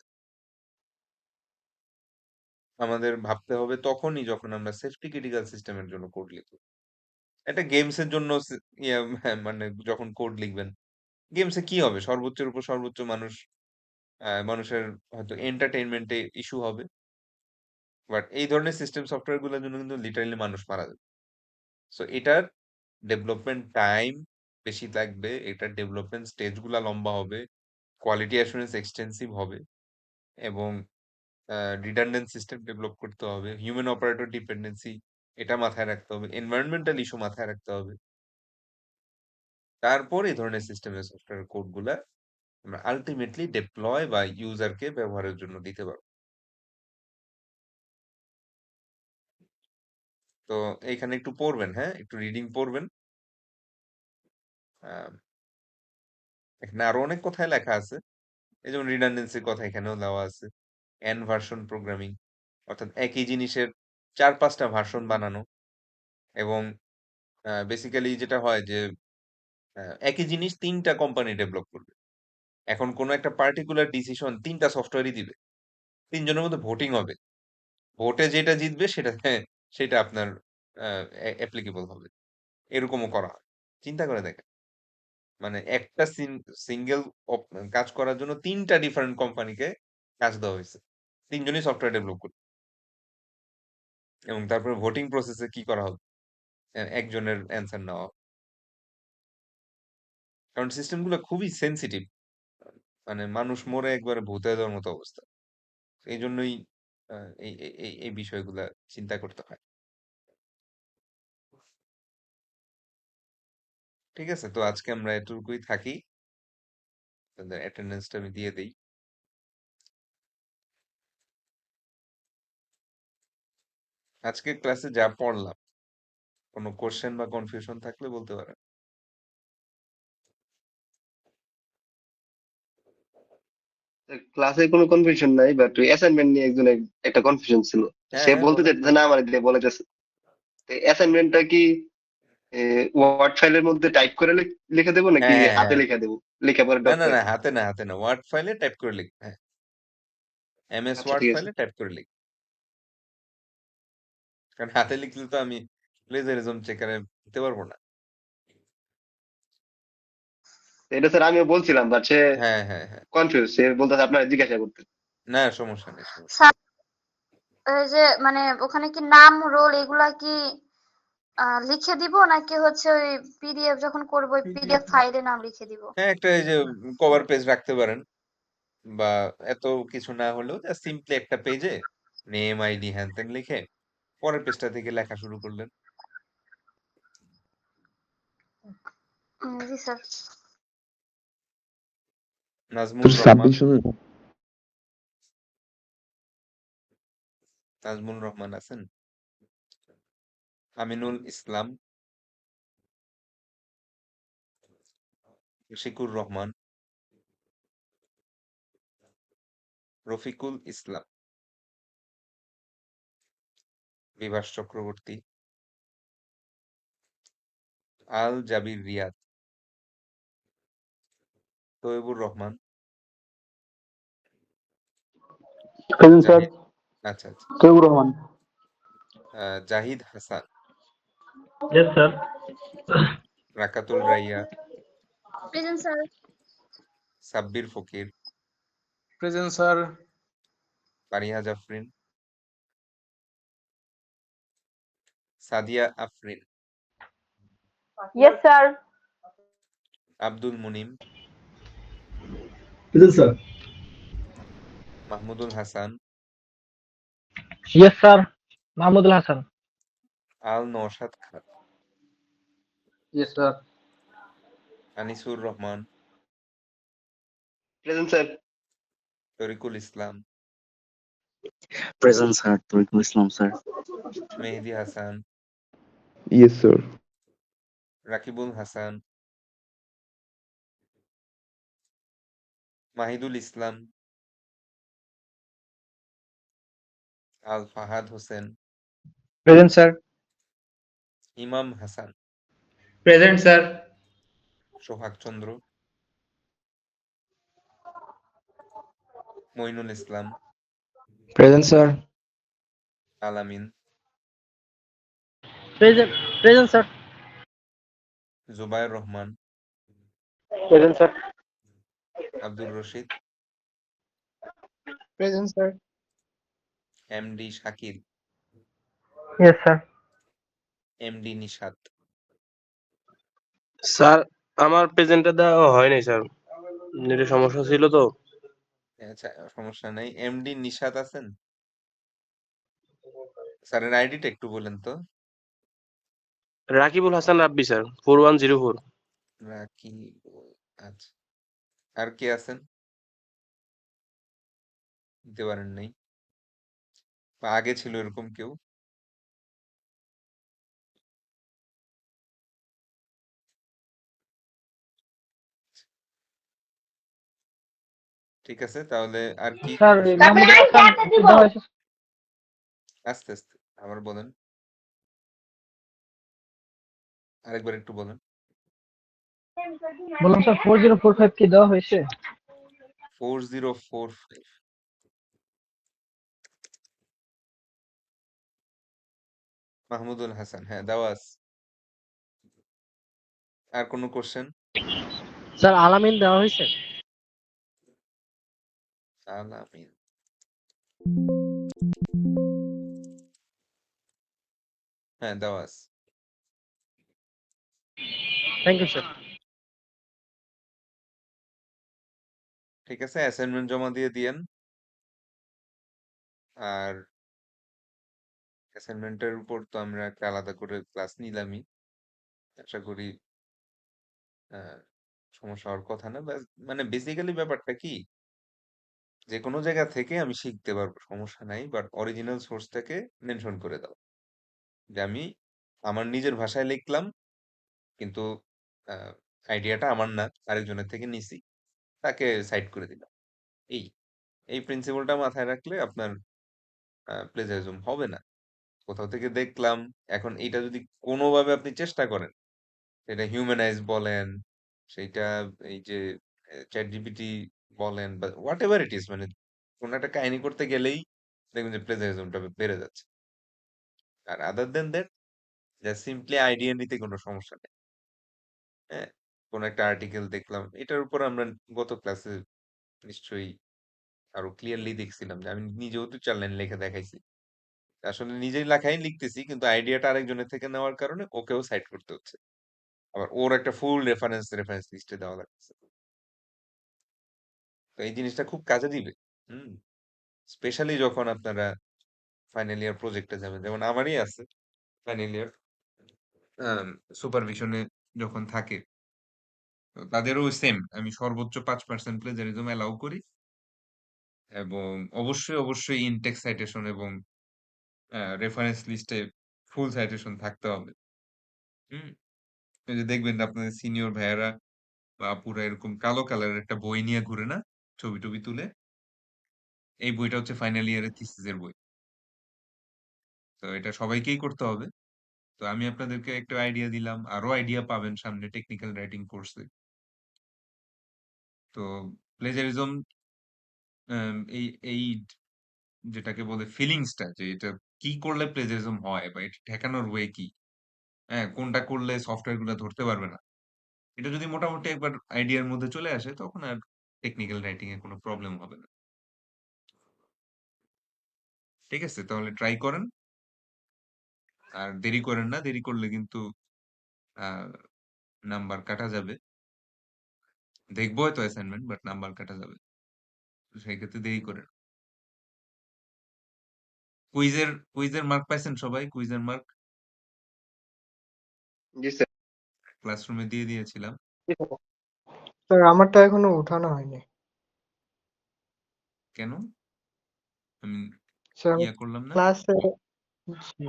আমাদের ভাবতে হবে তখনই যখন আমরা সেফটি ক্রিটিক্যাল সিস্টেমের জন্য কোড লিখব। একটা গেমস এর জন্য হ্যাঁ, মানে যখন কোড লিখবেন, গেমস এ কি হবে? সর্বোচ্চের উপর সর্বোচ্চ মানুষের হয়তো এন্টারটেইনমেন্টে ইস্যু হবে। বাট এই ধরনের সিস্টেম সফটওয়্যার গুলোর জন্য কিন্তু লিটারালি মানুষ মারা যাবে। সো এটার ডেভেলপমেন্ট টাইম বেশি লাগবে, এটার ডেভেলপমেন্ট স্টেজ গুলা লম্বা হবে, কোয়ালিটি অ্যাসুরেন্স এক্সটেন্সিভ হবে এবং রিডান্ডেন্ট সিস্টেম ডেভেলপ করতে হবে, হিউম্যান অপারেটর ডিপেন্ডেন্সি এটা মাথায় রাখতে হবে, এনভায়রনমেন্টাল ইস্যু মাথায় রাখতে হবে। তারপর এই ধরনের সিস্টেমের সফটওয়্যার কোড গুলা আমরা আলটিমেটলি ডেপ্লয় বা ইউজারকে ব্যবহারের জন্য দিতে পারবো। তো এইখানে একটু পড়বেন, হ্যাঁ, একটু রিডিং পড়বেন। আহ, এখানে আরো অনেক কথাই লেখা আছে, এই যেমন রিডান্ডেন্সির কথা এখানেও দেওয়া আছে, এন ভার্সন প্রোগ্রামিং, অর্থাৎ একই জিনিসের 4-5টা ভার্সন বানানো এবং বেসিক্যালি যেটা হয় যে একই জিনিস 3টা কোম্পানি ডেভেলপ করবে। এখন কোন একটা পার্টিকুলার ডিসিশন 3টা সফটওয়্যারই দিবে, 3জনের মধ্যে ভোটিং হবে, ভোটে যেটা জিতবে সেটা আপনার অ্যাপ্লিকেবল হবে, এরকমও করা হয়। চিন্তা করে দেখেন, মানে একটা সিঙ্গেল কাজ করার জন্য 3টা ডিফারেন্ট কোম্পানিকে কাজ দেওয়া হয়েছে, 3জনই সফটওয়্যার ডেভেলপ করবে এবং তারপরে ভোটিং প্রসেসে কি করা হবে, একজনের অ্যান্সার নেওয়া হবে। কারণ সিস্টেম গুলো খুবই সেন্সিটিভ, মানে মানুষ মরে একবারে ভূত হয়ে যাওয়ার মতো অবস্থা। এই জন্যই এই বিষয়গুলা চিন্তা করতে হয়। ঠিক আছে, তো আজকে আমরা এতটুকুই থাকি, তাদের অ্যাটেন্ডেন্সটা আমি দিয়ে দেই। আজকে ক্লাসে যা পড়লাম, কোনো কোশ্চেন বা কনফিউশন থাকলে বলতে পারেন। ক্লাসে কোনো কনফিউশন নাই, বাট অ্যাসাইনমেন্ট নিয়ে একজনের একটা কনফিউশন ছিল। হ্যাঁ সে হ্যাঁ, বলতে বলেন চাইতেছে বলেন। না, আমার দিয়ে বলেছে অ্যাসাইনমেন্টটা কি ওয়ার্ড ফাইলের মধ্যে টাইপ করে লিখে দেবো নাকি হ্যাঁ হ্যাঁ হাতে হ্যাঁ, লিখে দেবো, লিখে পরে না ডট না করে না, দেবো? হাতে না, হাতে না, ওয়ার্ড ফাইলে টাইপ করে লিখ, হ্যাঁ, এমএস আচ্ছা, ওয়ার্ড ঠিক আছে। ফাইলে টাইপ করে লিখ। কারণ হাতে লিখলে তো আমি প্লেজারিজম চেকারে দিতে পারবো না। এটা স্যার আমিও বলছিলাম, বাট সে হ্যাঁ হ্যাঁ হ্যাঁ, কনফিউজ, সে বলতেছে আপনারা জিজ্ঞাসা করতে। না সমস্যা নেই, সমস্যা স্যার, ওই যে মানে ওখানে কি নাম রোল এগুলা কি লিখে দিব নাকি হচ্ছে ওই পিডিএফ যখন করব ওই পিডিএফ ফাইলে নাম লিখে দিব? হ্যাঁ, একটা এই যে কভার পেজ রাখতে পারেন, বা এত কিছু না হলেও জাস্ট সিম্পলি একটা পেজে নেম আইডি হ্যান ত্যান লিখে পরের পেজটা থেকে লেখা শুরু করলেন। জি স্যার। নাজমুল রহমান, সাবমিশন নাজমুল রহমান আছেন, আমিনুল ইসলাম, শিকুর রহমান, রফিকুল ইসলাম, বিভাস চক্রবর্তী, আল জাবির রিয়াদ, তৈবুর রহমান, প্রেজেন্ট স্যার। জাহিদ, আচ্ছা আচ্ছা, Taibur Rahman. Zahid Hasan, yes sir. Rakatul Raiya, present sir. Sabbir Fakir, present sir. Fariha Jafrin, Sadia Afrin, Yes, sir. Abdul Munim, present sir. Mahmudul Hasan, yes sir. Mahmudul Hasan. Al Naushad Khan, yes sir. Anisur Rahman, present sir. Tariqul ইসলাম, present sir, Tariqul Islam sir. Mehedi Hasan, yes sir Rakibul Hasan, Mahidul Islam, Al Fahad Hossain, present sir. Imam Hasan, present sir. Sohag Chandra, Moinul Islam, Present, sir. Alamin, present sir. Jubayer Rahman, Present, sir. Abdur Rashid, Present, sir. MD Shakil, yes sir. MD Nishat. Sir আমার প্রেজেন্টটা দেওয়া হয় নাই sir, নেটের সমস্যা ছিল তো। আচ্ছা, সমস্যা নাই। এমডি নিশাত আছেন? স্যারের আইডিটা একটু বলেন তো। Rakibul Hasan rabbi sir, 4104। রাকিব, আচ্ছা। আর কে আছেন? দিতে পারেন নাই, বা আগে ছিল এরকম কেউ? ঠিক আছে, তাহলে আর কি স্যার question? মাহমুদুল হাসান কি দেওয়া হয়েছে? আস্তে আস্তে আবার বলেন, আরেকবার একটু বলেন। বললাম স্যার 4045 কি দেওয়া হয়েছে? 4045 মাহমুদুল হাসান, হ্যাঁ দেওয়া আছে। আর কোনো কোশ্চেন? স্যার আলামিন দেওয়া হয়েছে? আলামিন, হ্যাঁ দেওয়া আছে। Thank you sir. ঠিক আছে, অ্যাসাইনমেন্ট জমা দিয়ে দিয়েন। আর অ্যাসাইনমেন্টের উপর তো আমরা একটা আলাদা করে ক্লাস নিলামই, আশা করি সমস্যা হওয়ার কথা না। মানে বেসিক্যালি ব্যাপারটা কি, যে কোনো জায়গা থেকে আমি শিখতে পারবো, সমস্যা নাই, বাট অরিজিনাল সোর্সটাকে মেনশন করে দাও, যে আমি আমার নিজের ভাষায় লিখলাম, কিন্তু আইডিয়াটা আমার না, আরেকজনের থেকে নিছি, তাকে সাইড করে দিলাম। এই এই প্রিন্সিপালটা মাথায় রাখলে আপনার প্লেজারিজম হবে না। কোথাও থেকে দেখলাম, এখন এইটা যদি কোনোভাবে আপনি চেষ্টা করেন, সেটা হিউম্যানাইজ বলেন, সেইটা এই যে চ্যাট জিপিটি বলেন, বা হোয়াট এভার ইট ইজ, মানে কোনো একটা কাহিনী করতে গেলেই দেখবেন যে প্লেজারিজমটা বেড়ে যাচ্ছে। আর আদার দেন দ্যাট, জাস্ট সিম্পলি আইডিয়া নিতে কোনো সমস্যা নেই। হ্যাঁ, কোনো একটা আর্টিকেল দেখলাম, এটার উপর আমরা গত ক্লাসে নিশ্চয়ই আরো ক্লিয়ারলি দেখছিলাম, যে আমি নিজেও 2-4 লাইন লিখে দেখাইছি। আসলে নিজেই লেখাই লিখতেছি, কিন্তু আইডিয়াটা আরেকজনের থেকে নেওয়ার কারণে ওকেও সাইড করতে হচ্ছে, আবার ওর একটা ফুল রেফারেন্স লিস্টে দেওয়া লাগছে। তো এই জিনিসটা খুব কাজে দিবে। হুম, স্পেশালি যখন আপনারা ফাইনাল ইয়ার প্রজেক্টে যাবেন, যেমন আমারই আছে ফাইনাল ইয়ার সুপারভিশনে যখন থাকে, তো তাদেরও সেম, আমি সর্বোচ্চ 5% প্লেজারিজম অ্যালাউ করি, এবং অবশ্যই ইনটেক্স সাইটেশন এবং রেফারেন্স লিস্টে ফুল সাইটেশন থাকতে হবে। হুম, এই যে দেখবেন আপনাদের সিনিয়র ভাইয়ারা বা আপুরা এরকম কালো কালারের একটা বই নিয়ে ঘুরে না, ছবি টবি তুলে, এই বইটা হচ্ছে ফাইনাল ইয়ারের থিসিসের বই। তো এটা সবাইকেই করতে হবে। তো আমি আপনাদেরকে একটা আইডিয়া দিলাম, আরো আইডিয়া পাবেন সামনে টেকনিক্যাল রাইটিং কোর্সে। তো প্লেজারিজম, এই এই যেটাকে বলে ফিলিংসটা, যে এটা কি করলে প্লেজারিজম হয়, বা এটা ঠেকানোর ওয়ে কি, হ্যাঁ কোনটা করলে সফটওয়্যার গুলো ধরতে পারবে না, এটা যদি মোটামুটি একবার আইডিয়ার মধ্যে চলে আসে, তখন আর টেকনিক্যাল রাইটিং এ কোনো প্রবলেম হবে না। ঠিক আছে, তাহলে ট্রাই করেন, আর দেরি করেন না, দেরি করলে কিন্তু নাম্বার কাটা যাবে। দেখবো হয়তো অ্যাসাইনমেন্ট, বাট নাম্বার কাটা যাবে, তো সেই ক্ষেত্রে দেরি করেন। কুইজের মার্ক পাইছেন সবাই? কুইজের মার্ক জি স্যার। ক্লাসরুমে দিয়ে দিয়েছিলাম। স্যার আমারটা এখনো উঠানো হয়নি। কেন? আমি স্যার আমি ইয়া করলাম না, ক্লাসে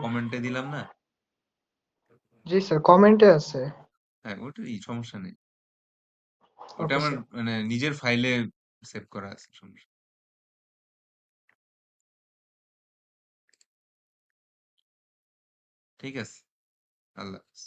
কমেন্টে দিলাম না? জি স্যার কমেন্টে আছে। হ্যাঁ, ওটাই, সমস্যা নেই। ওটা ওকে আমার স্যার। মানে নিজের ফাইলে সেভ করা আছে, সমস্যা। ঠিক আছে, আল্লাহ হাফেজ।